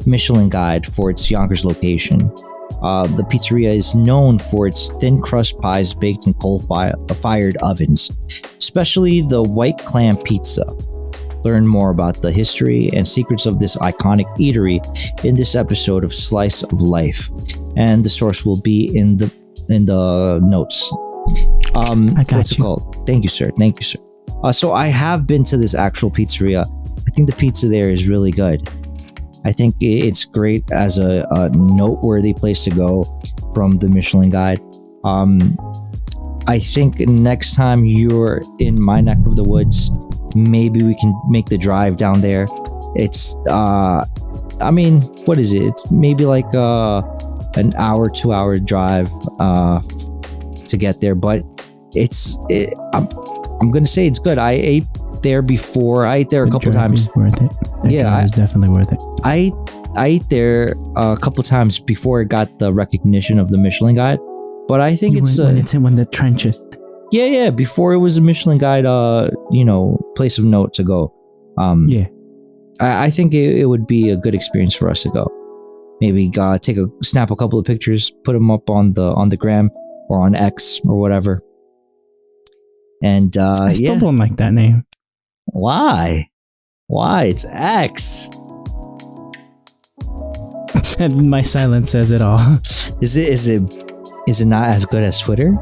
Michelin Guide for its Yonkers location. The pizzeria is known for its thin crust pies baked in coal-fired ovens, especially the white clam pizza. Learn more about the history and secrets of this iconic eatery in this episode of Slice of Life, and the source will be in the notes. What's it called? Thank you, sir. So I have been to this actual pizzeria. I think the pizza there is really good. I think it's great as a noteworthy place to go from the Michelin Guide. I think next time you're in my neck of the woods, maybe we can make the drive down there. It's, what is it? It's maybe like an hour, 2 hour drive to get there, but I'm gonna say it's good. I ate there before. I ate there a couple times. Worth it. Yeah, it's definitely worth it. I ate there a couple times before it got the recognition of the Michelin Guide, but I think when it's in the trenches. Yeah, before it was a Michelin Guide, place of note to go. I think it would be a good experience for us to go. Maybe snap a couple of pictures, put them up on the gram or on X or whatever. And I still don't like that name. Why? It's X. And my silence says it all. Is it not as good as Twitter?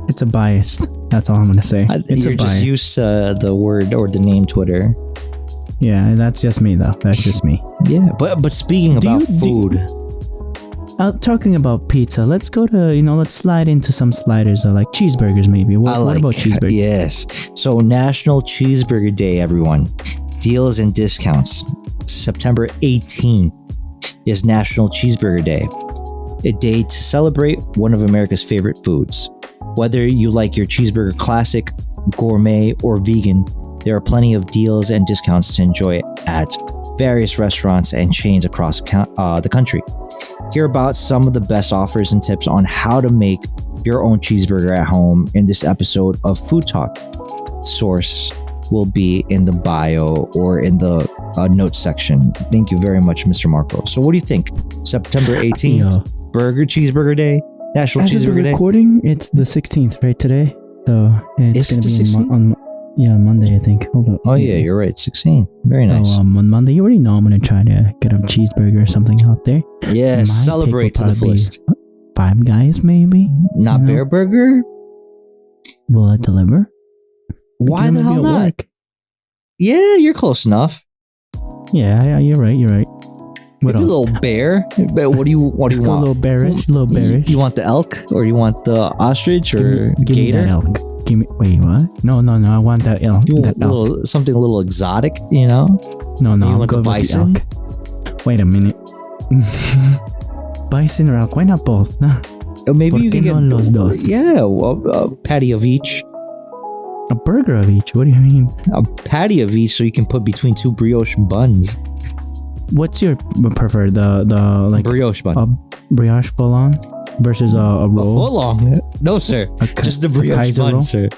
It's a bias. That's all I'm gonna say. You're just used to the word or the name Twitter. Yeah, that's just me though. That's just me. Yeah, but speaking about food. Talking about pizza, let's go to, let's slide into some sliders, like cheeseburgers maybe. What about cheeseburgers? Yes. So National Cheeseburger Day, everyone. Deals and discounts. September 18th is National Cheeseburger Day. A day to celebrate one of America's favorite foods. Whether you like your cheeseburger classic, gourmet, or vegan, there are plenty of deals and discounts to enjoy at various restaurants and chains across the country. Hear about some of the best offers and tips on how to make your own cheeseburger at home in this episode of Food Talk. Source will be in the bio or in the notes section. Thank you very much, Mr. Marco. So what do you think? September 18th, Cheeseburger Day, National Cheeseburger Day? Recording, it's the 16th, right, today? So it's going to be on Monday, I think. Hold on. Oh, yeah, you're right. 16. Very nice. So, on Monday, you already know I'm going to try to get a cheeseburger or something out there. Yeah, celebrate to the fullest. Five Guys, maybe? Not Bear Burger? Will it deliver? Why the hell not? Work. Yeah, you're close enough. Yeah, you're right. What else? A little bear. But what do you want? A little bearish. You want the elk, or you want the ostrich, or give me gator? That elk. Wait, what? No, I want that elk. Something a little exotic, No, you want the bison? Wait a minute. Bison or elk? Why not both? Maybe you can get los dos? Yeah, a patty of each. A burger of each? What do you mean? A patty of each, so you can put between two brioche buns. What's your preferred? The brioche bun. Brioche full on versus a roll. A full on? No, sir. Just the brioche bun, roll? Sir.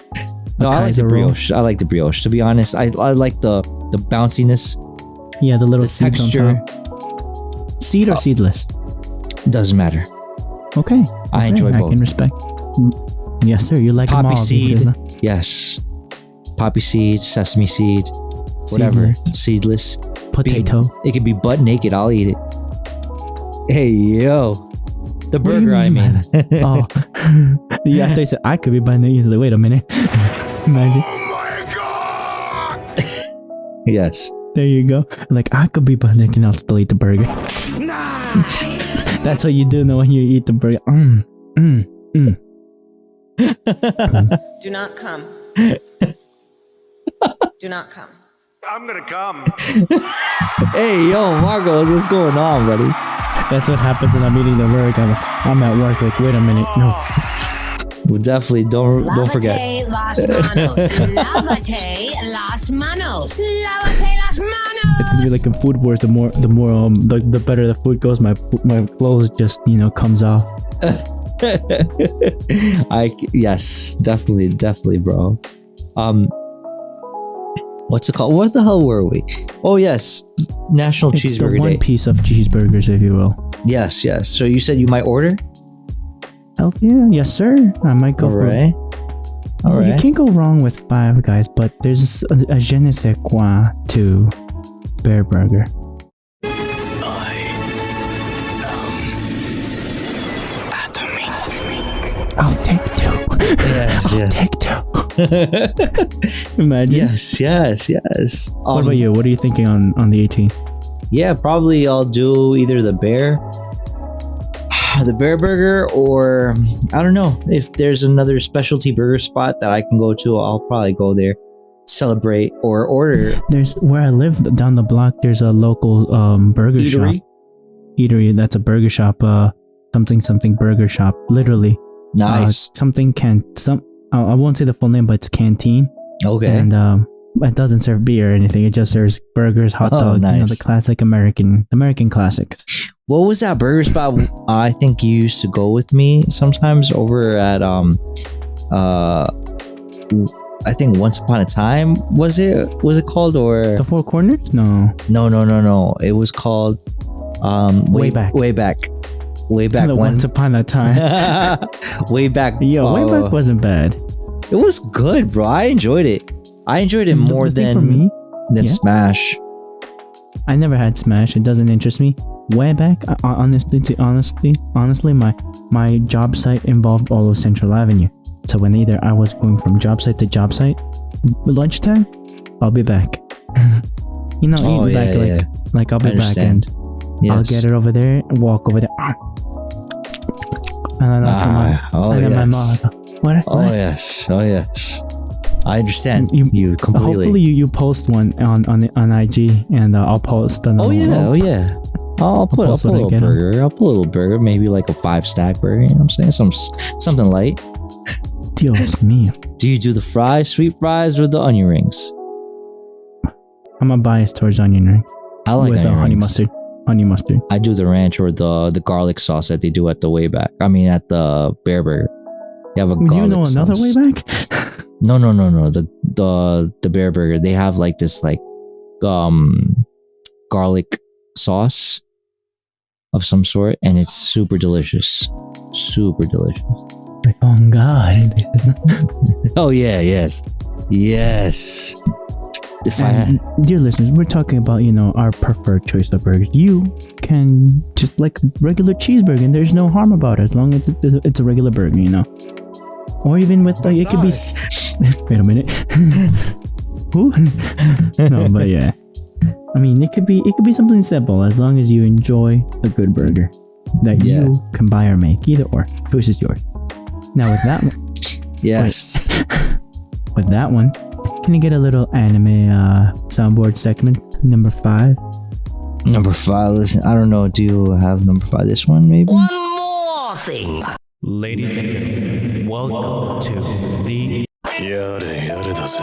No, I like the brioche. I like the brioche. To be honest, I like the bounciness. Yeah, the little texture. On top. Seed or seedless? Doesn't matter. Okay. I enjoy both. I can respect. Yes, sir. You like poppy them all, seed? Pizzas, huh? Yes. Poppy seed, sesame seed, whatever. Seedless. Potato. It could be butt naked. I'll eat it. Hey, yo. The burger, I mean. Oh. Yeah, I thought you said I could be butt naked. Like, wait a minute. Imagine. Oh my God. Yes. There you go. Like, I could be butt naked and I'll still eat the burger. Nice. That's what you do know when you eat the burger. Do not come. Do not come. I'm gonna come. Hey, yo, Marcos, what's going on, buddy? That's what happens when I'm eating the burger. I'm at work. Like, wait a minute. No. Well, definitely don't forget. Lávate las manos. Lávate las manos. Lávate las manos. It's gonna be like in Food Wars. The better the food goes, my clothes just comes off. Yes, definitely, bro. What's it called? What the hell were we? Oh yes, National It's Cheeseburger the one Day. piece of cheeseburgers, if you will. Yes. So you said you might order? Hell yeah, yes sir. I might go All for right. All You right. can't go wrong with Five Guys, but there's a je ne sais quoi to Bear Burger. I'll take two. Yes. Take two. Imagine. Yes. What about you? What are you thinking on the 18th? Yeah, probably I'll do either the bear burger, or I don't know, if there's another specialty burger spot that I can go to, I'll probably go there, celebrate, or order. There's where I live down the block. There's a local burger shop. Eatery. That's a burger shop. Something burger shop. Literally. Nice. I won't say the full name, but it's Canteen. Okay. And it doesn't serve beer or anything. It just serves burgers, hot dogs, nice. the classic American classics. What was that burger spot I think you used to go with me sometimes over at I think Once Upon a Time, was it called, or The Four Corners? No. No, it was called way back The when Once Upon a Time. way back. Way back wasn't bad. It was good, bro. I enjoyed it more The thing than for me, Smash. I never had Smash. It doesn't interest me. Way back, honestly, my job site involved all of Central Avenue. So when either I was going from job site to job site, lunchtime, I'll be back. Eating back like I'll be back, and I'll get it over there, walk over there, and then my mom. What? Oh yes. I understand you completely. Hopefully you post one on IG, and I'll post another one. Oh yeah. I'll put a little burger. I'll put a little burger, maybe like a 5-stack burger. You know what I'm saying? Something light. Dios mío. Do you do the fries, sweet fries, or the onion rings? I'm a bias towards onion ring. I like with onion honey rings. mustard. Honey mustard. I do the ranch or the garlic sauce that they do at the Wayback. I mean, at the Bear Burger. You have a garlic You know another sauce. way back? No. The Bear Burger. They have like this garlic sauce of some sort, and it's super delicious. Super delicious. Oh God. Oh yeah, yes. Dear listeners, we're talking about our preferred choice of burgers. You can just like regular cheeseburger, and there's no harm about it as long as it's a regular burger, or even with it could be. Wait a minute. Who? No, but yeah. I mean, it could be something simple as long as you enjoy a good burger that you can buy or make. Either or, choice is yours. Now with that one, Yes. with that one, can you get a little anime soundboard segment number 5? Number 5. Listen, I don't know. Do you have number 5? This one, maybe. One more thing. Ladies and gentlemen, welcome to the やれやれだぜ。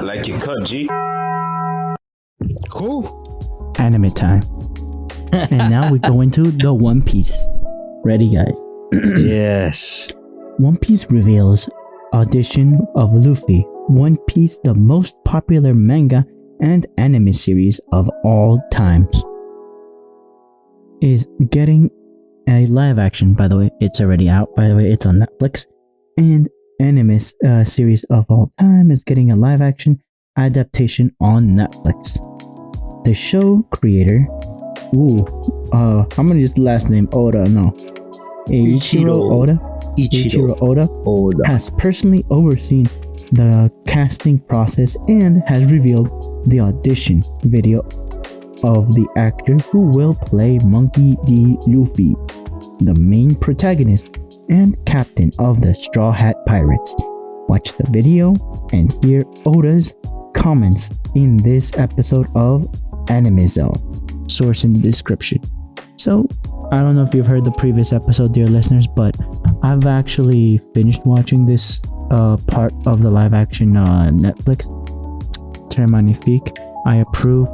Like your cut, G. Cool. Anime time. And now we go into the One Piece. Ready, guys? Yes. One Piece reveals audition of Luffy. One Piece, the most popular manga and anime series of all times, is getting a live action. By the way, it's already out. By the way, it's on Netflix. And anime series of all time is getting a live action adaptation on Netflix. The show creator, I'm gonna use the last name Oda. No, Ichiro Oda has personally overseen the casting process and has revealed the audition video of the actor who will play Monkey D. Luffy. the main protagonist and captain of the Straw Hat Pirates. Watch the video and hear Oda's comments in this episode of Anime Zone. Source in the description. So, I don't know if you've heard the previous episode, dear listeners, but I've actually finished watching this part of the live action Netflix. Très magnifique. I approve.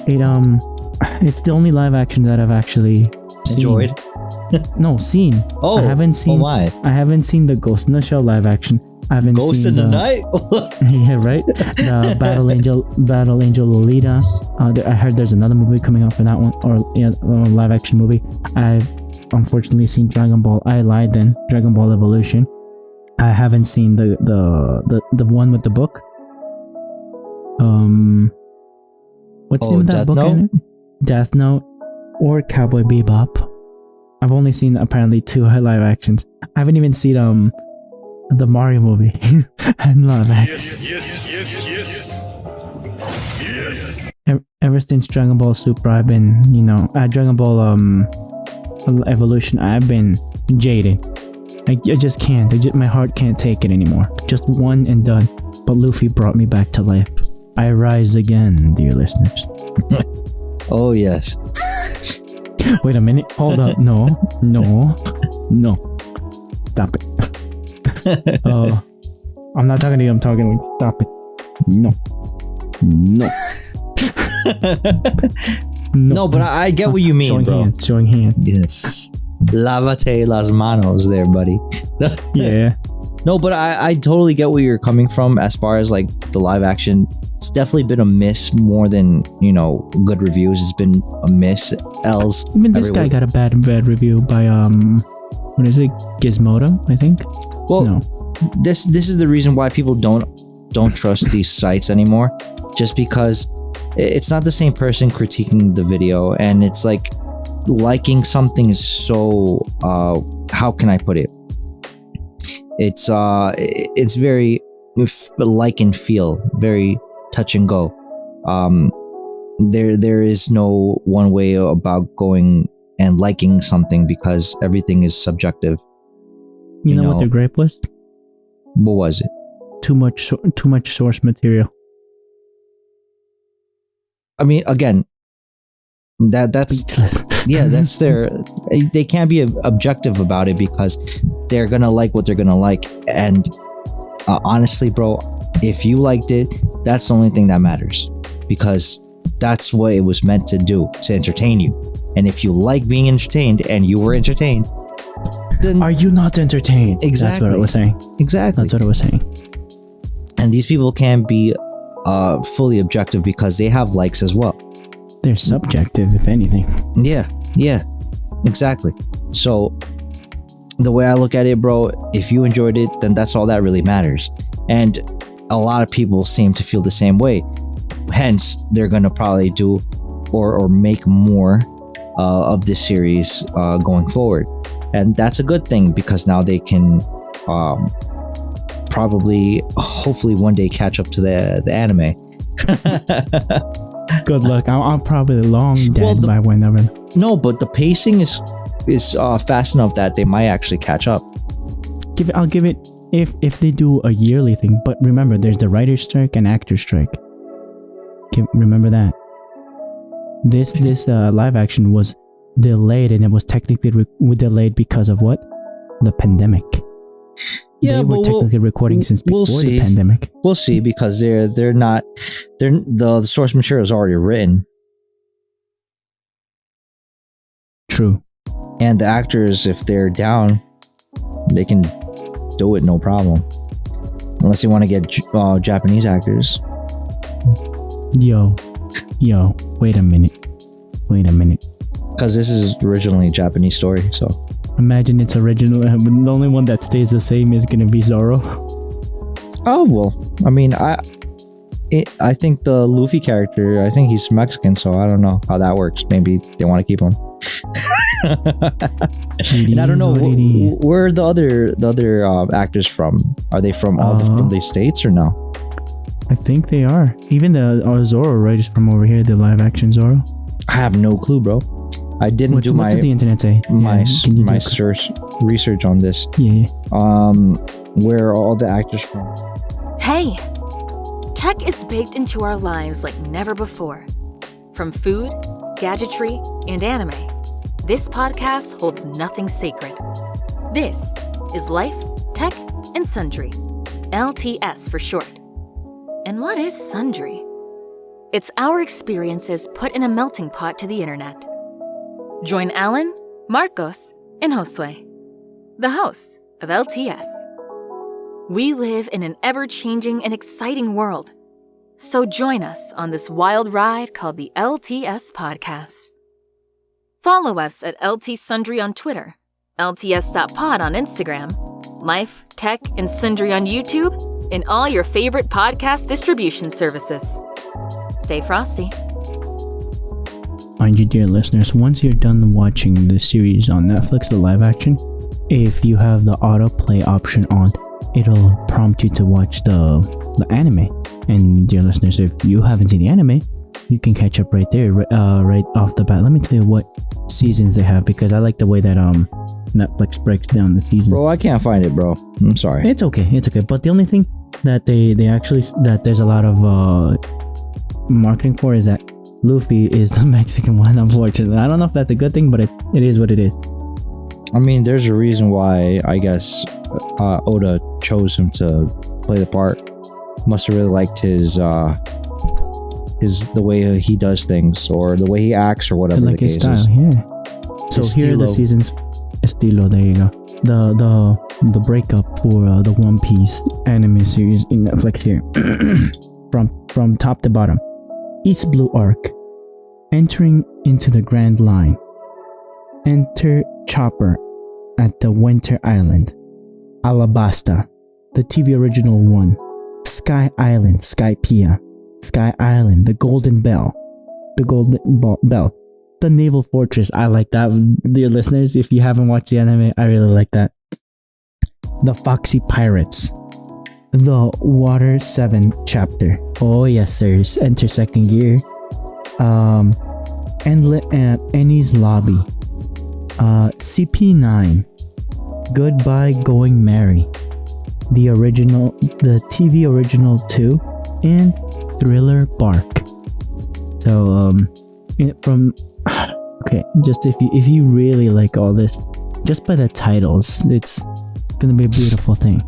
It's the only live action that I've actually Enjoyed? No, seen. Oh, I haven't seen. Oh my. I haven't seen the Ghost in the Shell live action. I haven't Ghost seen in the Night? yeah, right. The Battle Angel Lolita. I heard there's another movie coming out for that one, or live action movie. I've unfortunately seen Dragon Ball. I lied then. Dragon Ball Evolution. I haven't seen the one with the book. What's the name of that Death book? Note? Death Note or Cowboy Bebop. I've only seen apparently 2 live actions. I haven't even seen the Mario movie and live action. Yes. Ever since Dragon Ball Super, I've been, Dragon Ball Evolution, I've been jaded. I just can't. My heart can't take it anymore. Just one and done. But Luffy brought me back to life. I rise again, dear listeners. Oh, yes. Wait a minute. Hold up. No. Stop it. I'm not talking to you. I'm talking to you. Stop it. No. No, but I get what you mean, Showing hands. Yes. Lávate las manos there, buddy. Yeah. No, but I totally get where you're coming from as far as like the live action. It's definitely been a miss more than, good reviews. It's been a miss. L's. Even this guy got a bad review by what is it? Gizmodo, I think. Well, no. This is the reason why people don't trust these sites anymore. Just because it's not the same person critiquing the video, and it's like liking something is so how can I put it? It's very like and feel, very touch and go. There is no one way about going and liking something because everything is subjective. You know what their gripe was? What was it? Too much source material. I mean, again, that's yeah, that's they can't be objective about it because they're gonna like what they're gonna like. And honestly, bro, if you liked it, that's the only thing that matters, because that's what it was meant to do, to entertain you. And if you like being entertained and you were entertained, then are you not entertained? Exactly. That's what it was saying. Exactly. That's what it was saying. And these people can't be fully objective because they have likes as well. They're subjective, if anything. Yeah, exactly. So the way I look at it, bro, if you enjoyed it, then that's all that really matters. And a lot of people seem to feel the same way. Hence, they're gonna probably do or make more of this series going forward. And that's a good thing because now they can hopefully one day catch up to the anime. Good luck. I'm probably long dead by whenever. No, but the pacing is fast enough that they might actually catch up. I'll give it if they do a yearly thing. But remember, there's the writer's strike and actor's strike. Remember that. This live action was delayed, and it was technically delayed because of what? The pandemic. Yeah, they were technically recording since before the pandemic. We'll see, because the source material is already written. True. And the actors, if they're down, they can do it no problem. Unless they want to get Japanese actors. Yo, wait a minute. Because this is originally a Japanese story, so. Imagine it's original. The only one that stays the same is gonna be Zoro. Oh well, I mean, I think the Luffy character, I think he's Mexican, so I don't know how that works. Maybe they want to keep him. And I don't know where are the other actors from. Are they from from the States or no? I think they are. Even the Zoro, right, is from over here. The live action Zoro. I have no clue, bro. I didn't what do does the internet say? my Can you my do- search research on this. Yeah. Where are all the actors from? Hey! Tech is baked into our lives like never before. From food, gadgetry, and anime, this podcast holds nothing sacred. This is Life, Tech, and Sundry, LTS for short. And what is Sundry? It's our experiences put in a melting pot to the internet. Join Alan, Marcos, and Josue, the hosts of LTS. We live in an ever-changing and exciting world. So join us on this wild ride called the LTS Podcast. Follow us at LT Sundry on Twitter, LTS.pod on Instagram, Life, Tech, and Sundry on YouTube, and all your favorite podcast distribution services. Stay frosty. Mind you, dear listeners, once you're done watching the series on Netflix, the live action, if you have the autoplay option on, it'll prompt you to watch the anime. And dear listeners, if you haven't seen the anime, you can catch up right there, right off the bat. Let me tell you what seasons they have, because I like the way that Netflix breaks down the seasons. Bro, I can't find it, bro. I'm sorry. It's okay. But the only thing that they actually, that there's a lot of marketing for, is that Luffy is the Mexican one, unfortunately. I don't know if that's a good thing, but it is what it is. I mean, there's a reason why, I guess, Oda chose him to play the part. Must have really liked his the way he does things, or the way he acts, or whatever like the his case style, is. yeah. So here are the Estilo. seasons. Estilo, there you go. The breakup for the One Piece anime series in Netflix here. from top to bottom. East Blue Arc. Entering into the Grand Line. Enter Chopper at the Winter Island. Alabasta, the TV original one. Sky Island, Skypiea. Sky Island, the Golden Bell. The Golden Bell. The Naval Fortress. I like that, dear listeners. If you haven't watched the anime, I really like that. The Foxy Pirates. The Water 7 chapter. Oh yes, sirs. Enter second gear. Annie's Lobby. CP9. Goodbye Going Merry. The TV original 2, and Thriller Bark. So okay, just if you really like all this, just by the titles, it's gonna be a beautiful thing.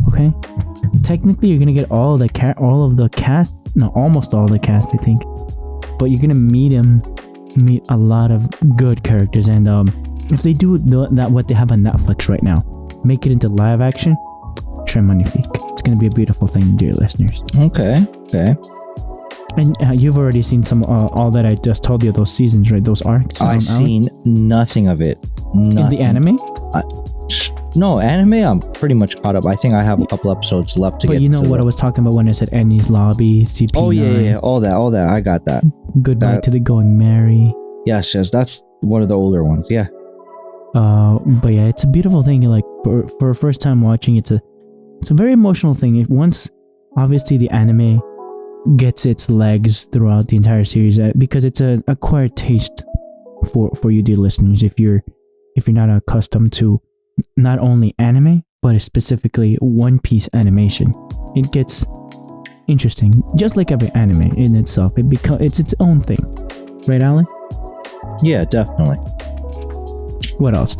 Okay, technically you're gonna get all of the cast, no, almost all of the cast, I think, but you're gonna meet a lot of good characters, and if they do that, what they have on Netflix right now, make it into live action, très magnifique. It's gonna be a beautiful thing, dear listeners. Okay. And you've already seen some all that I just told you, those seasons, right? Those arcs. I've seen nothing of it. in the anime. No, anime, I'm pretty much caught up. I think I have a couple episodes left to get to. But you know what I was talking about when I said Annie's Lobby, CP9. Oh yeah, all that. I got that. Goodbye to the Going Merry. Yes, that's one of the older ones. Yeah. But yeah, it's a beautiful thing. Like for a first time watching, it's a very emotional thing. If once, obviously, the anime gets its legs throughout the entire series, because it's an acquired taste for you, dear listeners. If you're not accustomed to not only anime, but specifically One Piece animation, it gets interesting. Just like every anime in itself, it's its own thing, right, Alan? Yeah, definitely. What else?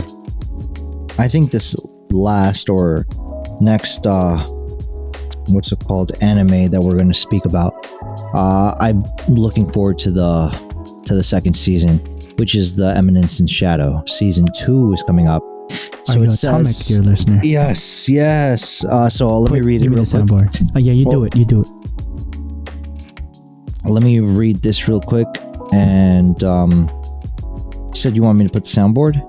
I think this last or next what's it called, anime that we're going to speak about, I'm looking forward to the second season, which is the Eminence in Shadow. Season 2 is coming up. So Are you it atomic, says, dear listener? yes. So let me read it Give me real the quick. soundboard. Yeah, you do it. Let me read this real quick. And you said you want me to put the soundboard?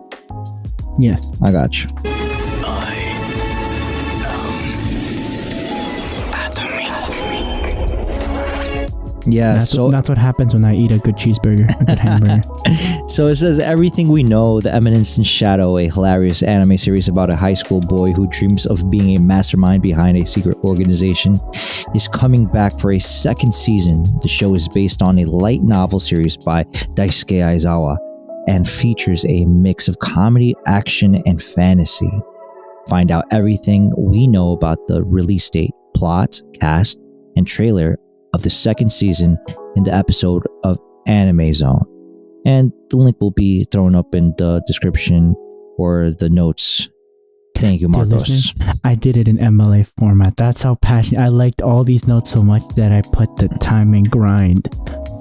Yes. I got you. Yeah, That's what happens when I eat a good cheeseburger, a good hamburger. So it says, everything we know, The Eminence in Shadow, a hilarious anime series about a high school boy who dreams of being a mastermind behind a secret organization, is coming back for a second season. The show is based on a light novel series by Daisuke Aizawa. and features a mix of comedy, action, and fantasy. Find out everything we know about the release date, plot, cast, and trailer of the second season in the episode of Anime Zone. And the link will be thrown up in the description or the notes. Thank you, Dear Marcos. listeners, I did it in MLA format. That's how passionate. I liked all these notes so much that I put the time and grind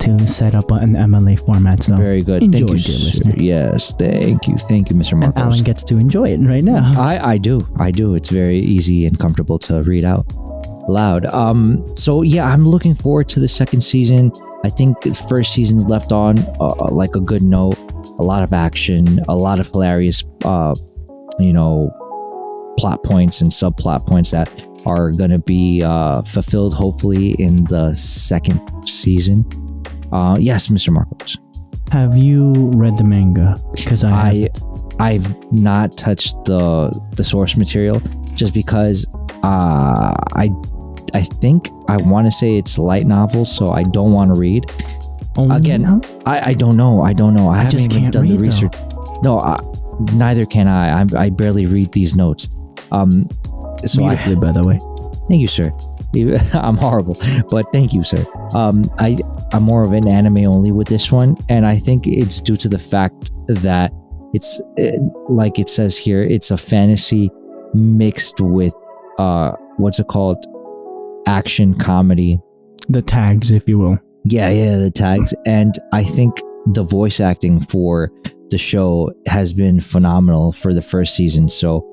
to set up an MLA format. So Very good. Enjoy, Thank you, dear sir. listener. Yes, thank you, Mr. And Marcos. Alan gets to enjoy it right now. I do. It's very easy and comfortable to read out loud. So yeah, I'm looking forward to the second season. I think the first season's left on like a good note. A lot of action, a lot of hilarious, plot points and subplot points that are gonna be fulfilled hopefully in the second season. Yes, Mr. Marcos. Have you read the manga? Because I've not touched the source material just because I think I want to say it's light novel, so I don't want to read. only Again, now? I don't know. I haven't just even can't done the read, research. No, neither can I. I barely read these notes. So Beautifully, by the way. thank you, sir. I'm horrible, but thank you, sir. I'm more of an anime only with this one, and I think it's due to the fact that it's like it says here, it's a fantasy mixed with what's it called? Action comedy. The tags, if you will. Yeah, the tags. And I think the voice acting for the show has been phenomenal for the first season. So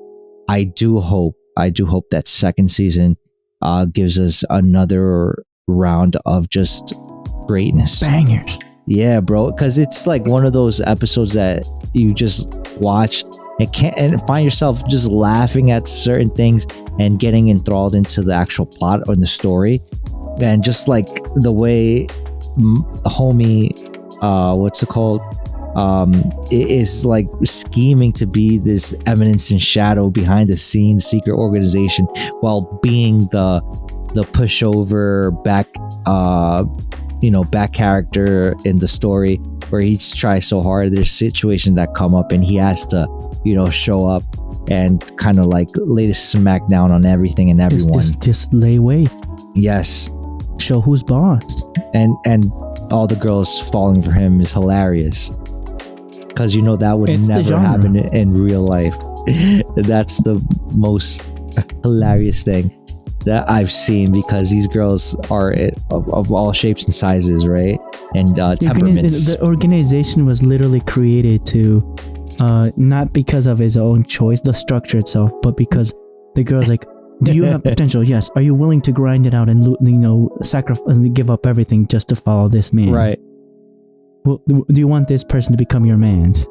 I do hope that second season gives us another round of just greatness. Bangers. Yeah, bro, because it's like one of those episodes that you just watch and find yourself just laughing at certain things and getting enthralled into the actual plot or the story. And just like the way homie, what's it called? Is like scheming to be this eminence and shadow behind the scenes secret organization while being the pushover back character in the story where he tries so hard. There's situations that come up and he has to show up and kind of like lay the smack down on everything and everyone. Just lay waste. Yes. Show who's boss. And all the girls falling for him is hilarious because that would It's the never genre. happen in real life. That's the most hilarious thing that I've seen because these girls are of all shapes and sizes, right? And temperaments. The organization was literally created to not because of his own choice, the structure itself, but because the girl's like, do you have potential? Yes. Are you willing to grind it out and sacrifice and give up everything just to follow this man? Right. Well, do you want this person to become your man's?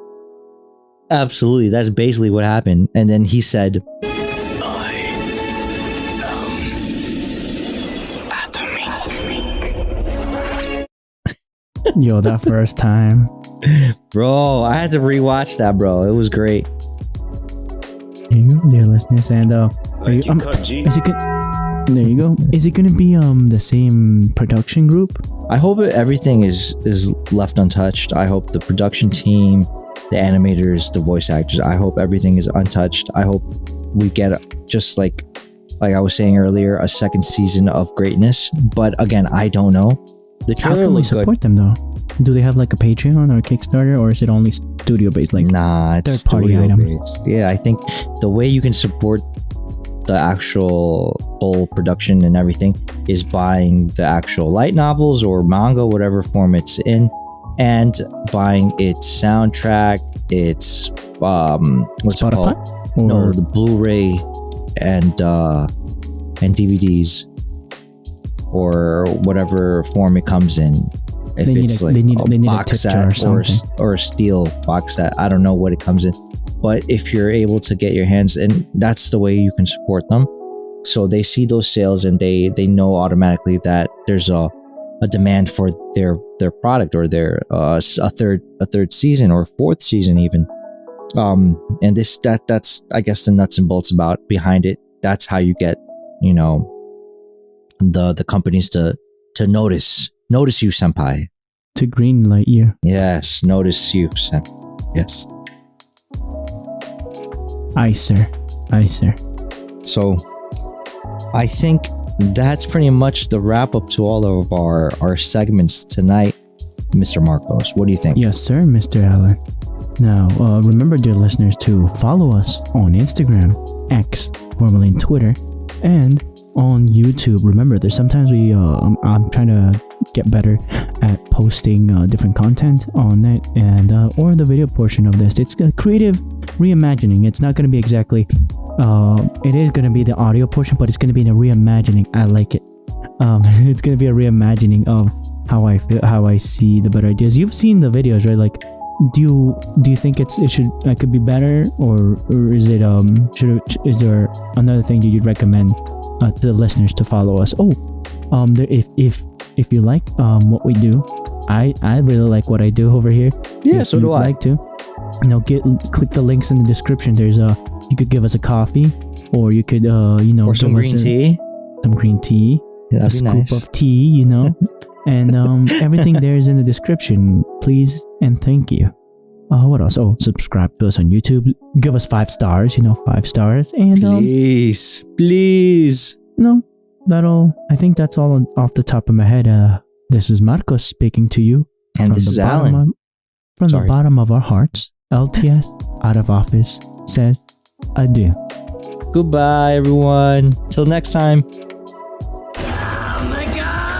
Absolutely. That's basically what happened. And then he said, Yo, that first time. bro, I had to rewatch that, bro. It was great. There you go, dear listeners. And Like you cut G. there you go. Is it gonna be the same production group? I hope everything is left untouched. I hope the production team, the animators, the voice actors, I hope everything is untouched. I hope we get just like I was saying earlier, a second season of greatness. But again, I don't know. The How trailer can we looks good. support them though? Do they have like a Patreon or a Kickstarter, or is it only studio based? Like Nah, it's third-party studio items? based. Yeah, I think the way you can support the actual whole production and everything is buying the actual light novels or manga, whatever form it's in, and buying its soundtrack, its what's it called? Spotify? Or No, the Blu-ray and DVDs or whatever form it comes in. If They need it's a- like they need a box tip jar set or or a steel box set, I don't know what it comes in. But if you're able to get your hands in, that's the way you can support them. So they see those sales and they know automatically that there's a demand for their product or their a third season or fourth season even. And that's I guess the nuts and bolts behind it. That's how you get the companies to notice you, senpai. to green light you. Yes, notice you, senpai. Yes. Aye, sir. Aye, sir. So I think that's pretty much the wrap up to all of our segments tonight, Mr. Marcos. What do you think? Yes, sir, Mr. Allen. Now, remember, dear listeners, to follow us on Instagram, X, formerly Twitter, and on YouTube. Remember, there's sometimes I'm trying to get better at posting different content on it, and or the video portion of this. It's a creative reimagining. It's not going to be exactly. It is going to be the audio portion, but it's going to be a reimagining. I like it. It's going to be a reimagining of how I feel, how I see the better ideas. You've seen the videos, right? Like, do you think it could be better, or is it is there another thing that you'd recommend to the listeners to follow us? If you like what we do, I really like what I do over here. Yeah, so do I. Like to, click the links in the description. There's you could give us a coffee, or you could or some green tea. Some green tea. Yeah, that'd a be scoop nice. of tea, and everything there is in the description. Please and thank you. What else? Oh, subscribe to us on YouTube. Give us 5 stars. 5 stars. And please. No, I think that's all off the top of my head. This is Marcos speaking to you. And this is Alan. From the bottom of our hearts, LTS out of office says adieu. Goodbye, everyone. Till next time. Oh my god!